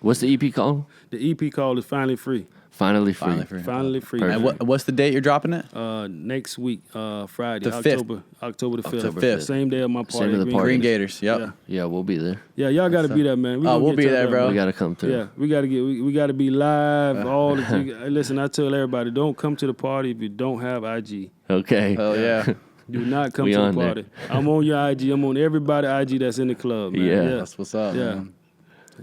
What's the EP called? the EP called is finally free. Finally Free. Finally free. Finally free. Perfect. And what's the date you're dropping it? Next week, Friday, The 5th. October the 5th. October 5th. Same day of my party. Same of the Green party. Green Gators. Gators. Yep. Yeah. Yeah, we'll be there. Yeah, y'all got to be there, man. Oh, we'll gonna be get there, turned bro. up, We man. got to come through. Yeah, we got to we got to be live. Listen, I tell everybody, don't come to the party if you don't have IG. Okay. Hell yeah. Do not come We to the on there. party. I'm on your IG. I'm on everybody IG that's in the club, man. Yeah. That's what's up, Yeah. man.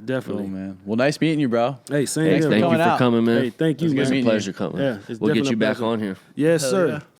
Definitely. Cool, man. Well, nice meeting you, bro. Hey, same Hey, here. thank you coming for out. coming, man. Hey, thank you, It's good man. It's a meeting you. pleasure coming. Yeah, it's we'll get definitely you a back pleasure. on here. Yes, Hell sir. yeah.